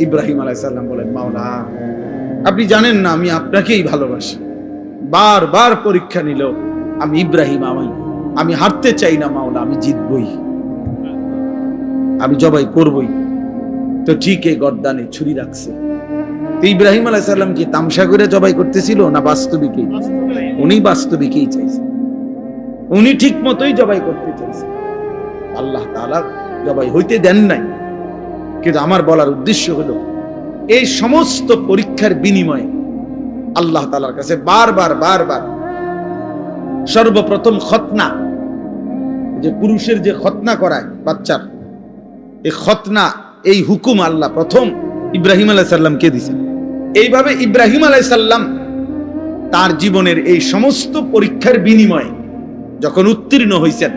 ইব্রাহিম আলাইহিস সালাম বলেন, মাওলা আপনি জানেন না আমি আপনাকেই ভালোবাসি। বারবার পরীক্ষা নিল, আমি ইব্রাহিম, আমি হারতে চাই না মাওলা, আমি জিতবই, আমি জবাই করবই। তো ঠিক এই গর্দানে ছুরি রাখছে। তো ইব্রাহিম আলাইহিস সালাম কি তামসা করে জবাই করতেছিল না বাস্তবিকই? উনি বাস্তবিকই চাইছে, উনি ঠিক মতোই জবাই করতে চাইছে। আল্লাহ তাআলা জবাই হইতে দেন নাই। কিন্তু আমার বলার উদ্দেশ্য হলো, এই সমস্ত পরীক্ষার বিনিময়ে আল্লাহ তাআলার কাছে বারবার বারবার, সর্বপ্রথম খতনা, যে পুরুষের যে খতনা করায় বাচ্চার, এই খতনা, এই হুকুম আল্লাহ প্রথম ইব্রাহিম আলাইহিস সালামকে দিয়েছেন। এইভাবে ইব্রাহিম আলাইহিস সালাম তার জীবনের এই সমস্ত পরীক্ষার বিনিময়ে যখন উত্তীর্ণ হয়েছেন,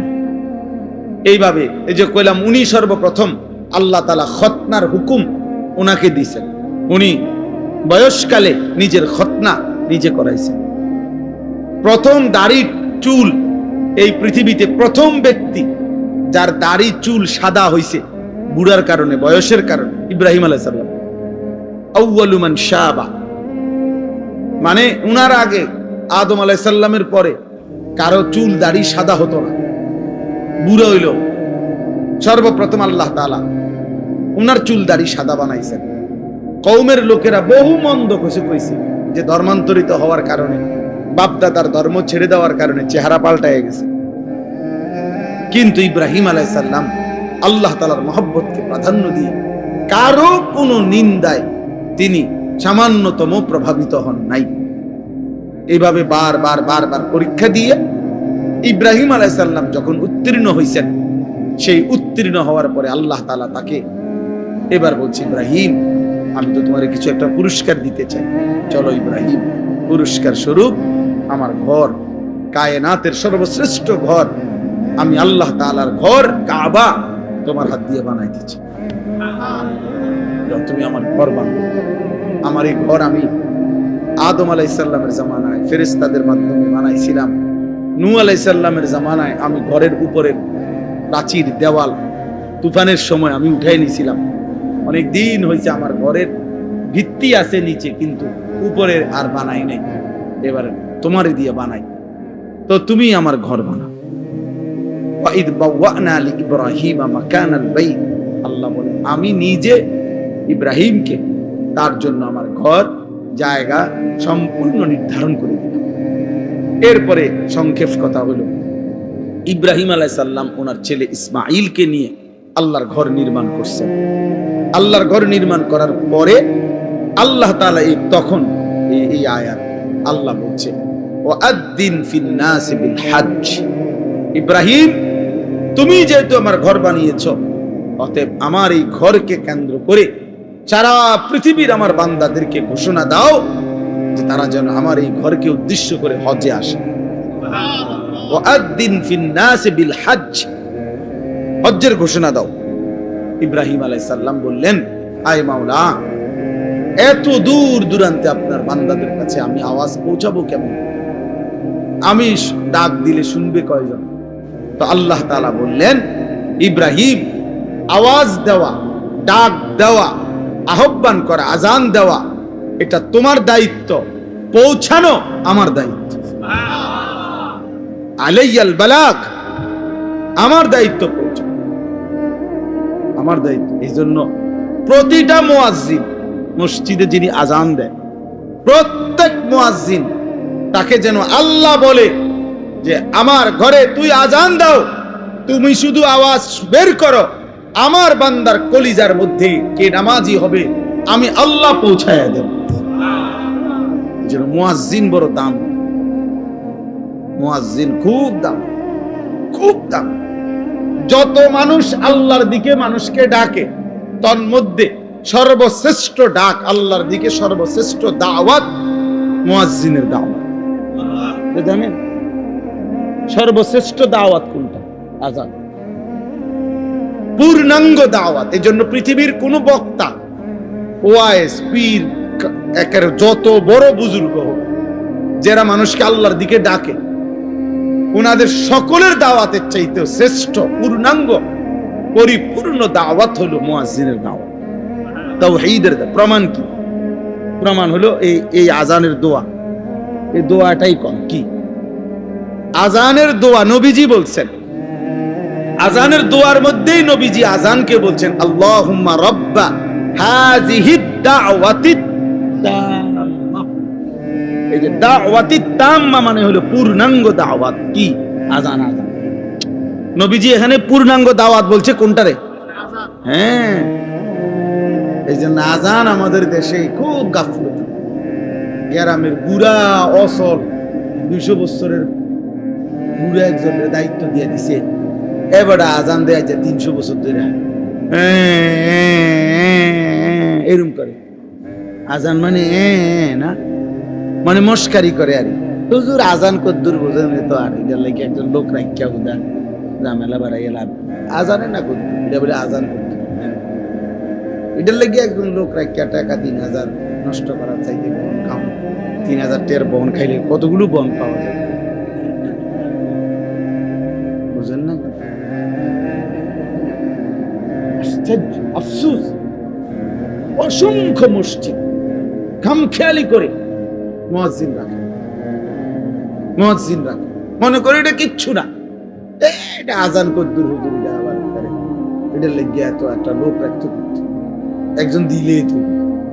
এইভাবে এই যে কইলাম, উনি সর্বপ্রথম আল্লাহ তাআলা খতনার হুকুম ওনাকে দিয়েছেন। উনি বয়সকালে নিজের খতনা নিজে করাইছেন। প্রথম দাড়ি চুল এই পৃথিবীতে প্রথম ব্যক্তি যার দাড়ি চুল সাদা হইছে বুড়ার কারণে, বয়সের কারণে, ইব্রাহিম আলাইহিস সালাম। আউয়ালু মান শাবা, মানে উনার আগে আদম আলাইহিস সালামের পরে কারো চুল দাড়ি সাদা হতো না, বুড়ো হইল। সর্বপ্রথম আল্লাহ তাআলা উনার চুল দাড়ি সাদা বানাইছেন। কওমের লোকেরা বহু মন্দ কিছু কইছে যে ধর্মান্তরিত হওয়ার কারণে, বাপদাদার ধর্ম ছেড়ে দেওয়ার কারণে চেহারা পাল্টায় গেছে। কিন্তু ইব্রাহিম আলাইহিস সালাম আল্লাহ তাআলার মহব্বতকে প্রাধান্য দিয়ে কারো কোনো নিন্দায় তিনি সামান্যতম প্রভাবিত হন নাই। এইভাবে বারবার পরীক্ষা দিয়ে ইব্রাহিম আলাইহিস সালাম যখন উত্তীর্ণ হইছেন, সেই উত্তীর্ণ হওয়ার পরে আল্লাহ তাআলা তাকে এবার বলছে, ইব্রাহিম আমি তো তোমার কিছু একটা পুরস্কার দিতে চাই, চলো ইব্রাহিম, পুরস্কার স্বরূপ আমার ঘর, কায়নাতের সর্বশ্রেষ্ঠ ঘর, আমি আল্লাহ তাআলার ঘর কাবা তোমার হাত দিয়ে বানাইতেছি। তুমি আমার ঘর বানাও। আমার এই ঘর আমি আদম আলাইহিস সালামের জামানায় ফেরেশতাদের মাধ্যমে বানাইছিলাম। নূহ আলাইহিস সালামের জামানায় আমি ঘরের উপরের প্রাচীর দেওয়াল তুফানের সময় আমি উঠাই নিয়েছিলাম। অনেক দিন হয়েছে আমার ঘরের ভিত্তি আছে নিচে, কিন্তু উপরে আর বানাই নাই। এবার তোমারই দিয়ে বানাই, তো তুমি আমার ঘর বানাও। ওয়াইদ বাওয়ানা লিইব্রাহিম মাকানাল বাইত, আল্লাহ বলেন আমি নিজে ইব্রাহিমকে তার জন্য আমার ঘর জায়গা সম্পূর্ণ নির্ধারণ করে দিলাম। এরপরে সংক্ষেপ কথা হলো, ইব্রাহিম আলাইহিস সালাম ওনার ছেলে ইসমাঈলকে নিয়ে আল্লাহর ঘর নির্মাণ করছেন। আল্লাহর ঘর নির্মাণ করার পরে আল্লাহ তাআলা তখন এই আয়াত আল্লাহ বলছে, ওয়াআদ্দিন ফিন নাস বিল হজ্জ, ইব্রাহিম তুমি যেহেতু আমার ঘর বানিয়েছো, অতএব আমার এই ঘরকে কেন্দ্র করে সারা পৃথিবীর আমার বান্দাদেরকে ঘোষণা দাও যে তারা যেন আমার এই ঘরকে উদ্দেশ্য করে হজ্জে আসে। ওয়াআদ্দিন ফিন নাস বিল হজ্জ, হজ্জের ঘোষণা দাও। ইব্রাহিম আলাইহিস সালাম বললেন, আয় মাওলা, এত দূর দূরান্তে আপনার বান্দাদের কাছে আমি আওয়াজ পৌঁছাবো কেমন? আমি ডাক দিলে শুনবে কয়জন? তো আল্লাহ তাআলা বললেন, ইব্রাহিম আওয়াজ দেওয়া, ডাক দেওয়া, আহ্বান করা, আজান দেওয়া এটা তোমার দায়িত্ব, পৌঁছানো আমার দায়িত্ব। আলাইয়াল বালাগ, আমার দায়িত্ব পৌঁছানো, আমার দায়িত্ব। এই জন্য প্রতিটা মুয়াজ্জিন মসজিদে যিনি আজান দেয়, প্রত্যেক মুয়াজ্জিন তাকে যেন আল্লাহ বলে যে আমার ঘরে তুই আজান দাও, তুমি শুধু আওয়াজ বের করো, আমার বান্দার কলিজার মধ্যে কে নামাজি হবে আমি আল্লাহ পৌঁছায়া দেব। যেন মুয়াজ্জিন বড় দাম, মুয়াজ্জিন খুব দাম, খুব দাম। যত মানুষ আল্লাহর দিকে মানুষকে ডাকে, তন্মধ্যে সর্বশ্রেষ্ঠ ডাক আল্লাহর দিকে, সর্বশ্রেষ্ঠ দাওয়াত মুয়াজ্জিনের দাওয়াত। জানেন সর্বশ্রেষ্ঠ দাওয়াত কোনটা? আজান, পূর্ণাঙ্গ দাওয়াত। এই জন্য পৃথিবীর কোন বক্তা, ওয়াইজ, পীর, একের যত বড় বুজুর্গ হোক, যারা মানুষকে আল্লাহর দিকে ডাকে, ওনাদের সকলের দাওয়াতের চাইতেও শ্রেষ্ঠ, পূর্ণাঙ্গ, পরিপূর্ণ দাওয়াত হলো মুয়াজ্জিনের দাওয়াত, তাওহীদের দাওয়াত। প্রমাণ কি? প্রমাণ হলো এই আজানের দোয়া। এই দোয়াটাই কম কি? আজানের দোয়া নবীজি বলছেন, আজানের দোয়ার মধ্যেই নবীজি আজানকে বলছেন, আল্লাহুম্মা রাব্বা হাযিহিদ দাওয়াতিত তাম্মা। এই যে দাওয়াতিত তাম্মা মানে হলো পূর্ণাঙ্গ দাওয়াত। কি? আজান। আজান নবীজি এখানে পূর্ণাঙ্গ দাওয়াত বলছে কোনটারে? হ্যাঁ, এই জন্য আজান আমাদের দেশে খুব গাফলতি। গ্রামের বুড়া অসল 200 বছরের বুড়া একজনের দায়িত্ব দিয়ে দিছে, এবার আজান দেয় যে 300 বছর ধরে এরম করে। আজান মানে না, মানে মস্কারি করে। আর হুজুর আজান কদ্দুর বোঝেন তো, আর এটার লাগে একজন লোক রাখিয়া উদান ঝামেলা বাড়াই লাভ। আজানে না কদ্দুর, এটা বলে আজান কদ্দুর, এটার লাগে একজন লোক রাখিয়া টাকা 3000 নষ্ট করার চাইতে বহন খাও। 3000 টের বহন খাইলে কতগুলো বহন পাওয়া যায়। আশ্চর্য, আফসোস, অসংখ্য মসজিদ খামখেয়ালি করে মুয়াজ্জিন রাখে, মনে করে এটা কিচ্ছু না, এটা আজান কদ্দুর হুজুর, এটা লেগে এত একটা লোক রাখতে, একজন দিলেই তো,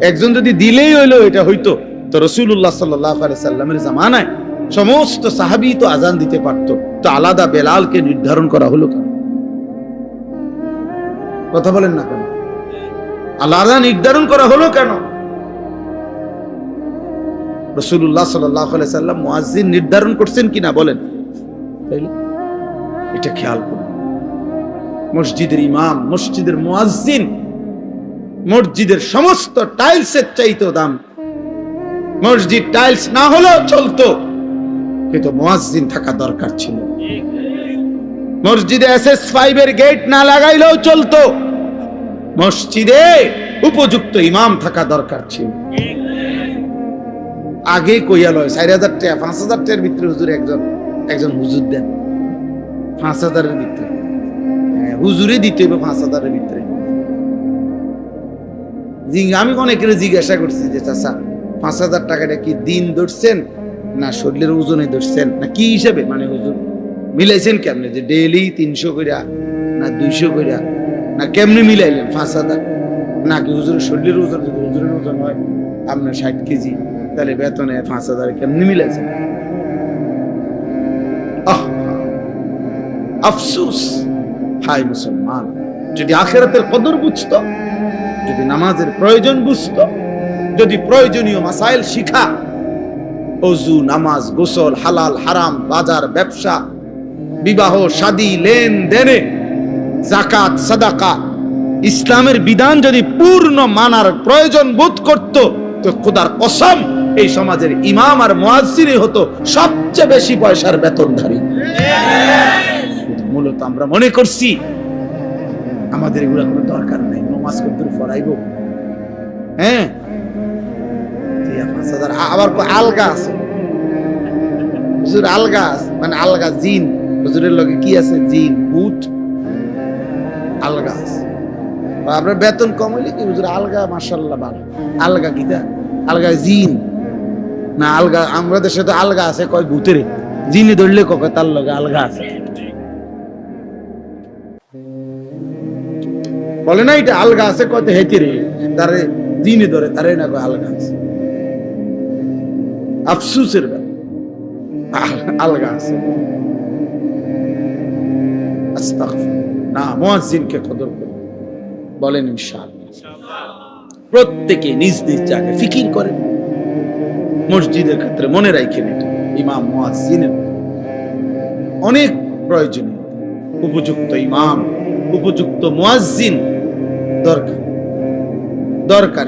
একজন যদি দিলেই হইলো এটা হইতো, তো রাসূলুল্লাহ সাল্লাল্লাহু আলাইহি সাল্লামের জামানায় সমস্ত সাহাবী তো আজান দিতে পারতো, তো আলাদা বেলালকে নির্ধারণ করা হলো কেন? কথা বলেন না কেন? আলাদা নির্ধারণ করা হলো কেন? রাসূলুল্লাহ সাল্লাল্লাহু আলাইহি সাল্লাম মুয়াজ্জিন নির্ধারণ করছেন কিনা বলেন? তাইলে এটা খেয়াল করুন। মসজিদের ইমাম, মসজিদের মুয়াজ্জিন মসজিদের সমস্ত টাইলসের চাইতেও দাম। মসজিদ টাইলস না হলেও চলতো, কিন্তু মুয়াজ্জিন থাকা দরকার ছিল। মসজিদে SS5 এর গেট না লাগাইলেও চলতো, মসজিদে উপযুক্ত ইমাম থাকা দরকার ছিল। আগে কইয়া লয় 4000 টাকা 5000 টাকার ভিতরে হুজুর একজন হুজুর দেন, 5000 এর ভিতরে হুজুরে দিতে হবে, 5000 এর ভিতরে। আমি অনেকের জিজ্ঞাসা করছি যে চাচা 5000 টাকাটা কি দিন ধরছেন না শরীরের ওজনে ধরছেন না কি হিসাবে, মানে হুজুর মিলাইছেন কেমনে, যে ডেইলি 300 কইরা না 200 কইরা না কেমনে মিলাইলেন 5000? নাকি হুজুরের শরীরের ওজন, যদি হুজুরের ওজন হয় আপনার 60 কেজি, তাহলে বেতনে 5000 কেমনে মিলাইছেন? আফসোস, হায় মুসলমান, যদি আখিরাতের কদর বুঝতো, যদি নামাজের প্রয়োজন বুঝতো, যদি প্রয়োজনীয় মাসাইল শিখা, ওযু, নামাজ, গোসল, হালাল হারাম, বাজার ব্যবসা, বিবাহ শাদী, লেনদেনে, যাকাত সাদাকা, ইসলামের বিধান যদি পূর্ণ মানার প্রয়োজন বোধ করত, তো খোদার কসম এই সমাজের ইমাম আর মুয়াজ্জিনই হতো সবচেয়ে বেশি পয়সার বেতনধারী। মূলত আমরা মনে করছি আমাদের এগুলা কোনো দরকার নাই, নামাজ কদ্দুর পড়াইবো, হ্যাঁ 5000। আবার আলগা আছে হুজুর, আলগা আছে, মানে আলগা জিন, হুজুরের লগে কি আছে, জিন ভূত আলগা আছে। আপনার বেতন কম হইলে কি হুজুর আলগা, মাশাআল্লাহ ভালো, আলগা কিটা, আলগা জিন না, আলগা আমরা দেশে তো আলগা আছে কয় ভূতেরে, জিনে ধরলে কয় তার লগে আলগা আছে, বলে না এটা আলগা আছে কত হেতে রে, তারে জিনে ধরে, তারে না কয় আলগা আছে। আফসোসের আলগা আছে। না, মুয়াজ্জিনকে কদর করুন, বলেন ইনশাআল্লাহ। প্রত্যেকে নিজ নিজ জায়গায় ফিকির করেন, মসজিদের ক্ষেত্রে মনে রাখেন এটা ইমাম মুয়াজ্জিনের অনেক প্রয়োজনীয়, উপযুক্ত ইমাম, উপযুক্ত মুয়াজ্জিন দরকার।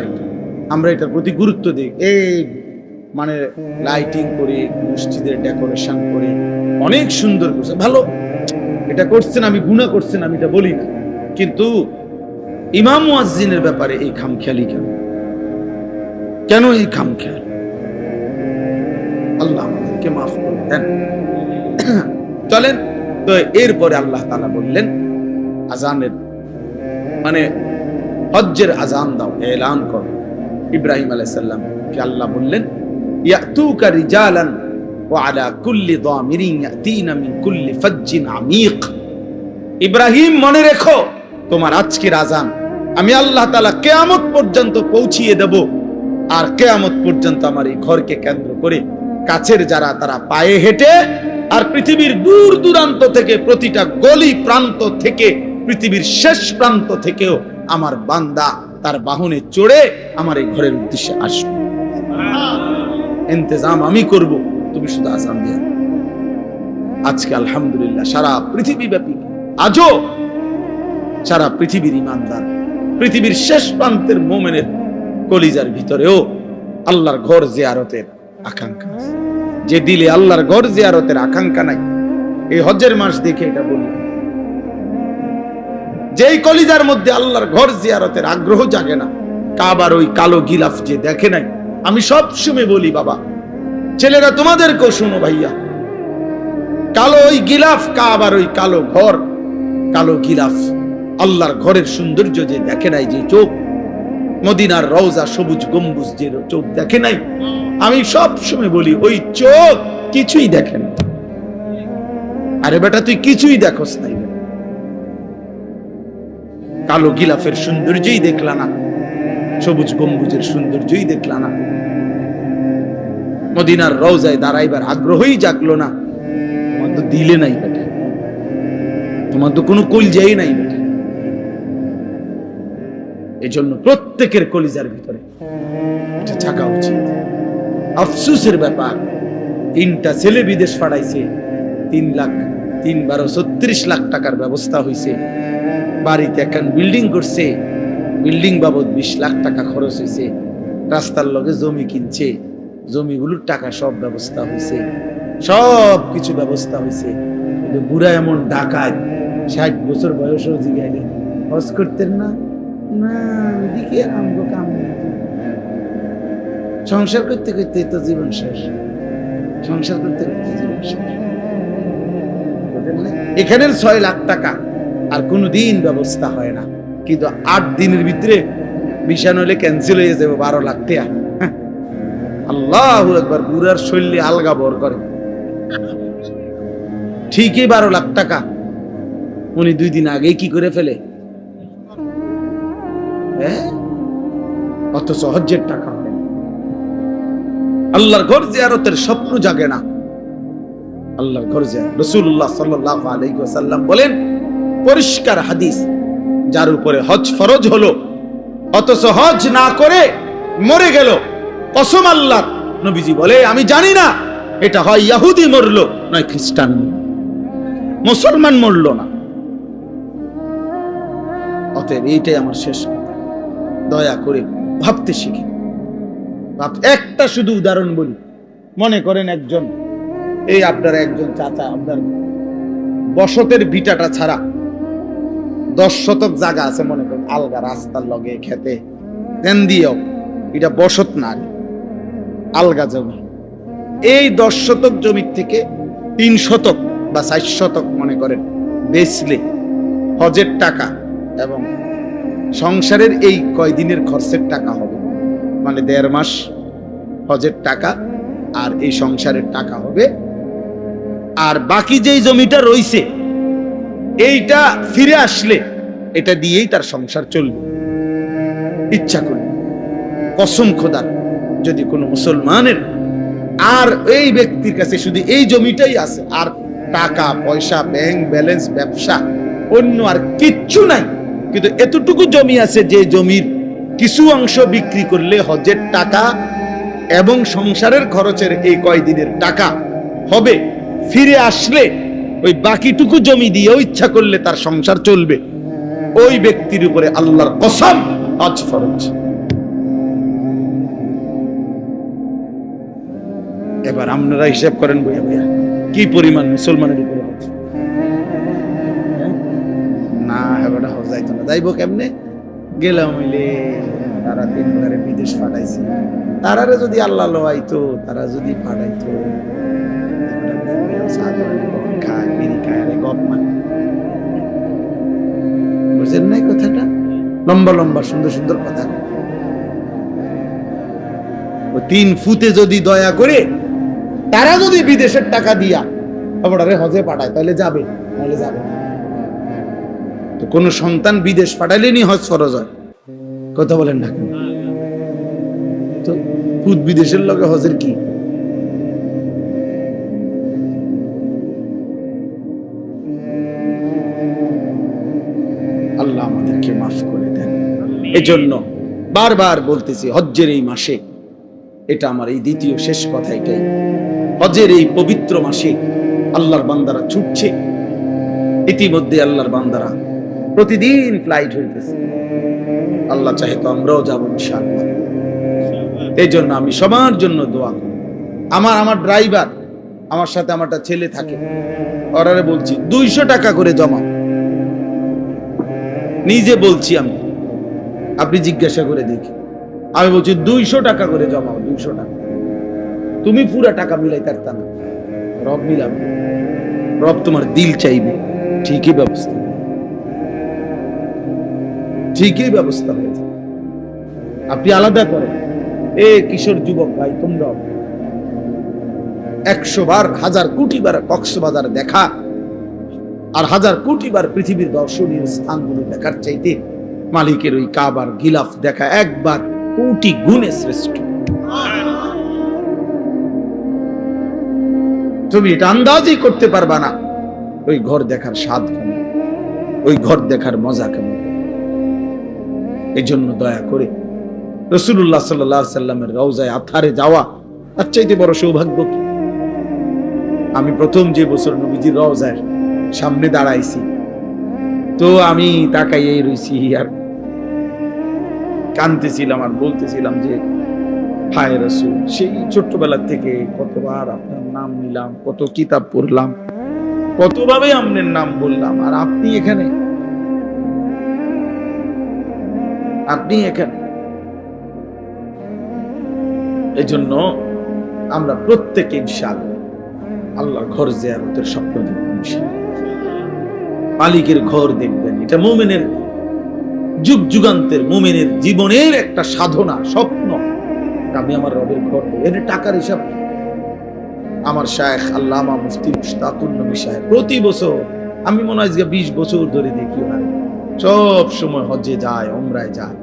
আমরা এটার প্রতি গুরুত্ব দিই, এই মানে লাইটিং করে মসজিদের ডেকোরেশন করে অনেক সুন্দর করছে, ভালো, এটা করছেন, আমি গুনাহ করছেন আমি এটা বলি না, কিন্তু ইমাম মুয়াজ্জিনের ব্যাপারে এই খামখেয়ালি কেন এই খামখেয়াল? আল্লাহ আমাদেরকে মাফ করে দেন। চলেন তো, এরপরে আল্লাহ তাআলা বললেন আজানের মানে হজ্জের আজান দাও, এলান করো। ইব্রাহিম আলাইহিস সালাম কে আল্লাহ বললেন ইয়াতুকা রিজালান ওয়া আলা কুল্লি দামিরিন ইয়াতিনা মিন কুল্লি ফাজ্জিন আমিক। ইব্রাহিম মনে রেখো, তোমার আজকের আজান আমি আল্লাহ তাআলা কিয়ামত পর্যন্ত পৌঁছিয়ে দেব, আর কিয়ামত পর্যন্ত আমার এই ঘরকে কেন্দ্র করে কাছের যারা তারা পায়ে হেঁটে, আর পৃথিবীর দূর দূরান্ত থেকে, প্রতিটা গলি প্রান্ত থেকে, পৃথিবীর শেষ প্রান্ত থেকেও আমার বান্দা তার বাহনে চড়ে আমার এই ঘরের উদ্দেশ্যে আসবে। ইন্তজাম আমি করব, তুমি শুধু আজান দিয়ে। আজকে আলহামদুলিল্লাহ সারা পৃথিবী ব্যাপী, আজও সারা পৃথিবীর ইমানদার, পৃথিবীর শেষ প্রান্তের মুমিনের কলিজার ভিতরেও আল্লাহর ঘর জিয়ারতের আকাঙ্ক্ষা আছে। যে দিলে আল্লাহর ঘর জিয়ারতের আকাঙ্ক্ষা নাই, এই হজ্জের মাস দেখে এটা বলি, যেই কলিজার মধ্যে আল্লাহর ঘর জিয়ারতের আগ্রহ জাগে না, কাবার ওই কালো গিলাফ যে দেখে নাই, আমি সব সময় বলি বাবা, ছেলেরা তোমাদেরকেও শুনো ভাইয়া, কালো ওই গিলাফ, কাবার ওই কালো ঘর, কালো গিলাফ আল্লাহর ঘরের সৌন্দর্য যে দেখে নাই, যে চোখ মদিনার রওজা সবুজ গম্বুজ যে চোখ দেখে নাই, আমি সব সময় বলি ওই চোখ কিছুই দেখে না। আরে বেটা তুই কিছুই দেখোস নাই, কালো গিলাফের সৌন্দর্যই দেখলা না, সবুজ গম্বুজের সৌন্দর্যই দেখলা না, মদিনার রওজায় দাঁড়াইবার আগ্রহই জাগলো না। তোমার তো দিলে নাই বেটা, তোমার তো কোনো কলজাই নাই বেটা। এজন্য প্রত্যেকের কলিজার ভিতরে এটা জাগা উচিত। আফসোসের ব্যাপার, 3টা ছেলে বিদেশ পাঠাইছে, 3 লাখ টাকার ব্যবস্থা হয়েছে, বাড়িতে এখন বিল্ডিং করছে, বিল্ডিং বাবদ 20 লাখ টাকা খরচ হয়েছে, রাস্তার লগে জমি কিনছে, জমিগুলোর টাকা সব ব্যবস্থা হয়েছে, সব কিছু ব্যবস্থা হয়েছে। কিন্তু বুড়া এমন ডাকায়, 60 বছর বয়সেও জিগাইলেন হজ করতেন না, না ওইদিকে আমগো কাম নেই, সংসার করতে করতে তো জীবন শেষ, সংসার করতে করতে জীবন শেষ। এখানের 6 লাখ টাকা আর কোনদিন ব্যবস্থা হয় না, কিন্তু 8 দিনের ভিতরে ভিসা নইলে ক্যান্সেল হয়ে যাবে 12 লাখ টাকা। আল্লাহু আকবার, বুড়ার শৈলী আলগা বর করে, ঠিকই 12 লাখ টাকা উনি 2 দিন আগেই কি করে ফেলে, অথচ হজ্জের টাকা হয়। আল্লাহর ঘর জিয়ারতের স্বপ্ন জাগে না, আল্লাহর ঘর জিয়ারত। রাসূলুল্লাহ সাল্লাল্লাহু আলাইহি ওয়াসাল্লাম বলেন, পরিষ্কার হাদিস, যার উপরে হজ ফরজ হলো অথচ হজ না করে মরে গেল, কসম আল্লাহর, নবীজি বলে আমি জানি না এটা হয় ইহুদি মরলো নয় খ্রিস্টান, মুসলমান মরলো না। অতএব এইটাই আমার শেষ কথা, দয়া করে ভাবতে শিখি। একটা শুধু উদাহরণ বলি, মনে করেন একজন, এই আপনার একজন চাচা, আপনার বসতের ভিটাটা ছাড়া 10 শতক জায়গা আছে, মনে করেন আলগা রাস্তার লগে খেতে দেন দিয়েও, এটা বসত না, আলগা জমি। এই 10 শতক জমি থেকে 3 শতক বা 4 শতক মনে করেন বেচলে হজের টাকা এবং সংসারের এই কয়দিনের খরচের টাকা হবে, মানে 1.5 মাস হজের টাকা আর এই সংসারের টাকা হবে। আর বাকি যেই জমিটা রইছে এইটা ফিরে আসলে এটা দিয়েই তার সংসার চলবে ইচ্ছা করে। কসম খোদার, যদি কোনো মুসলমানের আর এই ব্যক্তির কাছে শুধু এই জমিটাই আছে, আর টাকা পয়সা, ব্যাংক ব্যালেন্স, ব্যবসা, অন্য আর কিচ্ছু নাই, কিন্তু এতটুকু জমি আছে যে জমির কিছু অংশ বিক্রি করলে হজের টাকা এবং সংসারের খরচের এই কয়দিনের টাকা হবে, ফিরে আসলে ওই বাকিটুকু জমি দিয়েও ইচ্ছা করলে তার সংসার চলবে, ওই ব্যক্তির উপরে আল্লাহর কসম হজ ফরজ। এবার আপনারা হিসাব করেন বইয়া বইয়া কি পরিমাণ মুসলমানের উপরে হজ। না হেবাটা হজ যাইতো না, যাইব কেমনে, গেলাম হইলে তারা 3 বারে বিদেশ পাঠাইছে, তারারে যদি আল্লাহ লোয়াইতো, তারা যদি পাঠাইতো, বুঝেন নাই কথাটা? লম্বা লম্বা সুন্দর সুন্দর কথা, 3 ফুটে যদি দয়া করে তারা যদি বিদেশের টাকা দিয়া খবরারে হজে পাঠায়, তাহলে যাবে, তাহলে যাবে। তো কোন সন্তান বিদেশ পাঠাইলেনি হজ ফরজ হয়? কথা বলেন না কেন? তো ফুট বিদেশের লগে হজের কি? আল্লাহ আমাদেরকে মাফ করে দেন। এজন্য বারবার বলতেছি, হজ্জের এই মাসে, এটা আমার এই দ্বিতীয় শেষ কথা, এটাই, হজের এই পবিত্র মাসে আল্লাহর বান্দারা ছুটছে। ইতিমধ্যে আল্লাহর বান্দারা প্রতিদিন ফ্লাইট হইতেছে, আল্লাহ চাহে তো আমরাও যাবো ইনশাআল্লাহ। এই জন্য আমি সবার জন্য দোয়া করি। আমার ড্রাইভার, আমার সাথে আমারটা ছেলে থাকে, ওরারে বলছি 200 টাকা করে জমা, নিজে বলছি আমি, আপনি জিজ্ঞাসা করে দেখি, আমি বলছি 200 টাকা করে জমাও, 200 টাকা। তুমি পুরা টাকা মিলাই পারতা না, রব মিলাবে, রব তোমার দিল চাইবে, ঠিকই ব্যবস্থা। ঠিকই ব্যবস্থা হয়ে যাবে। আপনি আলাদা করেন, কিশোর যুবক ভাই, তোমরা 100 বার 1000 কোটি বার কক্সবাজার দেখা আর 1000 কোটি বার পৃথিবীর দর্শনীয় স্থানগুলো দেখার চাইতে মালিকের ওই কাবার গিলাফ দেখা একবার কোটি গুণে শ্রেষ্ঠ। তুমি এটা আন্দাজই করতে পারবা না ওই ঘর দেখার স্বাদ কেমন, ওই ঘর দেখার মজা কেমন। এই জন্য দয়া করে রাসূলুল্লাহ সাল্লাল্লাহু আলাইহি সাল্লামের রওজায়ে আতহারে যাওয়া তার চাইতে বড় সৌভাগ্য কি? আমি প্রথম যে বছর নবীজির রওজার সামনে দাঁড়াইছি, তো আমি তাকাইয়েই রইছি আর কাঁদতেছিলাম আর বলতেছিলাম যে হায় রাসূল, সেই ছোট্টবেলা থেকে কতবার আপনার নাম নিলাম, কত কিতাব পড়লাম, কতভাবে আপনার নাম বললাম, আর আপনি এখানে, আপনি এখানে। এজন্য আমরা প্রত্যেকে ইনশাআল্লাহ আল্লাহর ঘর জিয়ারতের স্বপ্ন দেখব। মালিকের ঘর দেখবেন, এটা মুমিনের যুগ যুগান্তের মুমিনের জীবনের একটা সাধনা, স্বপ্ন। আমি আমার রবের ঘর, এর টাকার হিসাব। আমার শায়েখ আল্লামা মুফতি মুশতাকুন নবী সাহেব প্রতি বছর, আমি মনে হয় 20 বছর ধরে দেখি না, সব সময় হজ্জে যায়, উমরায় যায়।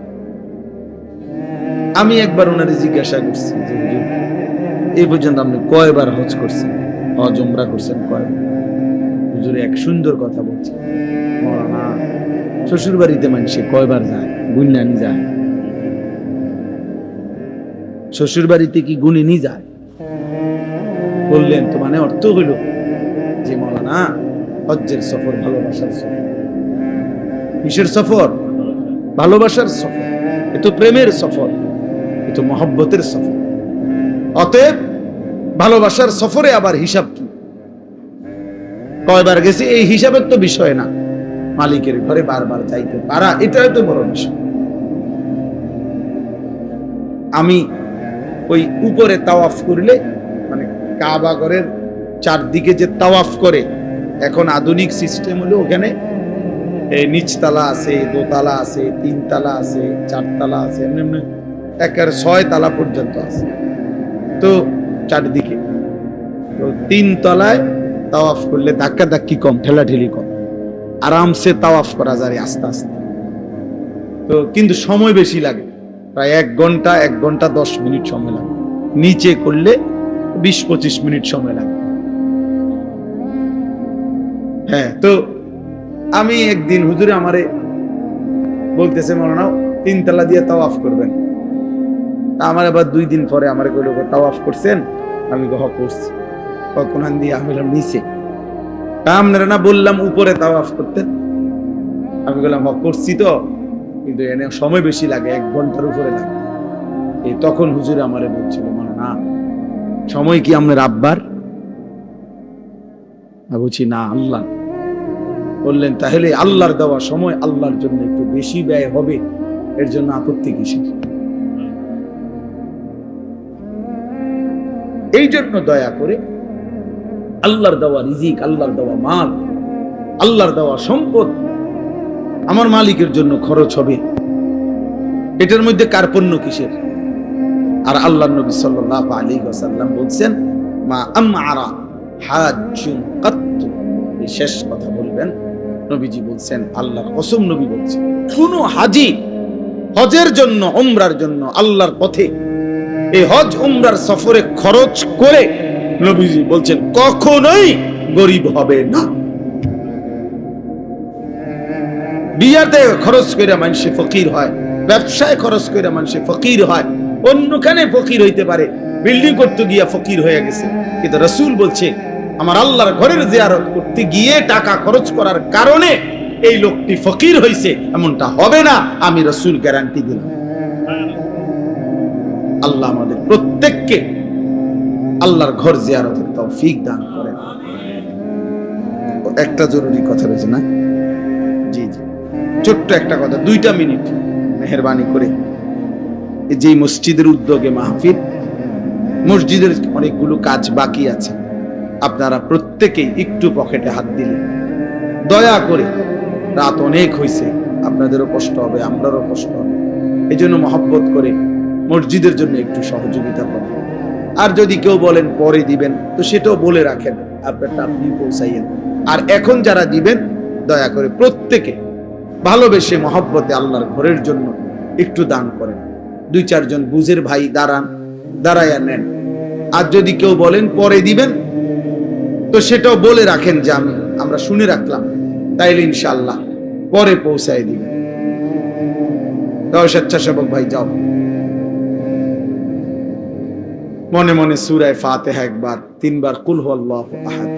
আমি একবার ওনারে জিজ্ঞাসা করছি যে হুজুর, এই পর্যন্ত আপনি কয়বার হজ করছেন, হজ উমরা করছেন কয়বার? হুজুর এক সুন্দর কথা বলছে, মৌলানা শ্বশুর বাড়িতে মানুষে কয়বার যায়, গুণানি যায়, শ্বশুর বাড়িতে কি গুণিনি যায়? বললেন তো মানে অর্থ হইল যে মৌলানা হজ্জের সফর ভালোবাসার সফর। কিসের সফর? ভালোবাসার সফর। এ তো প্রেমের সফর, এ তো মহব্বতের সফর। অতএব ভালোবাসার সফরে আবার হিসাব কি, কয়বার গেছে এই হিসাবের তো বিষয় না, মালিকের ঘরে বারবার যাইতে পারা এটাই তো বড় বিষয়। আমি ওই উপরে তাওয়াফ করলে, মানে কাবা ঘরের চারদিকে যে তাওয়াফ করে, এখন আধুনিক সিস্টেম হলো ওখানে নিচতলা আছে, দোতলা আছে, 3 তালা আছে, 4 তালা আছে, এমনি একের 6 তালা পর্যন্ত আছে। তো চারদিকে তো 3 তলায় তাওয়াফ করলে ধাক্কা ধাক্কি কম, ঠেলাঠেলি কম, আরামসে তাওয়াফ করা যায় আস্তে আস্তে। তো কিন্তু সময় বেশি লাগে, প্রায় 1 ঘন্টা 1 ঘন্টা 10 মিনিট সময় লাগে। নিচে করলে 20-25 মিনিট সময় লাগে। হ্যাঁ, তো আমি একদিন হুজুরে আমারে বলতেছে মৌলানা 3 তালা দিয়ে তাওয়াফ করবেন। আমার আবার 2 দিন পরে আমারে কইলো তাওয়াফ করছেন? আমি করছি। কখন দিয়ে আমি বললাম নিচে। আপনারা না বললাম উপরে তাওয়াফ করতেন? আমি বললাম করছি তো, কিন্তু এনে সময় বেশি লাগে, 1 ঘন্টার উপরে লাগে। এই তখন হুজুরে আমারে বলছিল মৌলানা সময় কি আপনার আব্বার? আমি বলছি না, আল্লাহ। বললেন তাহলে আল্লাহর দেওয়া সময় আল্লাহর জন্য একটু বেশি ব্যয় হবে, এর জন্য আপত্তি কিসের? এই জন্য দয়া করে আল্লাহর দেওয়া রিজিক, আল্লাহর দেওয়া মাল, আল্লাহর দেওয়া সম্পদ আমার মালিকের জন্য খরচ হবে, এটার মধ্যে কার্পণ্য কিসের? আর আল্লাহর নবী সাল্লাল্লাহু আলাইহি ওয়াসাল্লাম বলছেন মা আমআরা হাজ্জুন কাত্তু, এই শেষ কথা বলবেন নবীজি বলছেন, আল্লাহর কসম নবী বলছেন, কোন হাজী হজের জন্য, উমরার জন্য আল্লাহর পথে এই হজ উমরার সফরে খরচ করে নবীজি বলছেন কখনোই গরিব হবে না। বিয়াতে খরচ করে মানুষে ফকির হয়, ব্যবসায় খরচ করে মানুষে ফকির হয়, অন্যখানে ফকির হইতে পারে, বিল্ডিং করতে গিয়া ফকির হয়ে গেছে, কিন্তু রাসূল বলছে আমার আল্লাহর ঘরের জিয়ারত করতে গিয়ে টাকা খরচ করার কারণে এই লোকটি ফকির হইছে, এমনটা হবে না, আমি রাসূল গ্যারান্টি দিলাম। আল্লাহ আমাদের প্রত্যেককে আল্লাহর ঘর জিয়ারতের তৌফিক দান করেন। একটা জরুরি কথা রয়েছে না? জি জি, ছোট্ট একটা কথা, 2টা মিনিট মেহেরবানি করে। যে মসজিদের উদ্যোগে মাহফিল, মসজিদের অনেকগুলো কাজ বাকি আছে, আপনারা প্রত্যেকেই একটু পকেটে হাত দিলে দয়া করে, রাত অনেক হয়েছে, আপনাদেরও কষ্ট হবে, আমরারও কষ্ট হবে। এই জন্য মহব্বত করে মসজিদের জন্য একটু সহযোগিতা করেন। আর যদি কেউ বলেন পরে দিবেন, তো সেটাও বলে রাখেন, আপনারটা আপনি পৌঁছাইয়েন। আর এখন যারা দিবেন, দয়া করে প্রত্যেকে ভালোবেসে মহব্বতে আল্লাহর ঘরের জন্য একটু দান করেন। 2-4 জন বুঝের ভাই দাঁড়ায়া নেন। আর যদি কেউ বলেন পরে দিবেন, তো সেটাও বলে রাখেন যে আমরা শুনে রাখলাম, তাইলে ইনশাআল্লাহ পরে পৌঁছায় দিবেন। তাও স্বেচ্ছাসেবক ভাই যাও, মনে মনে সূরা ফাতিহা একবার, 3 বার কুল হুয়াল্লাহু আহাদ।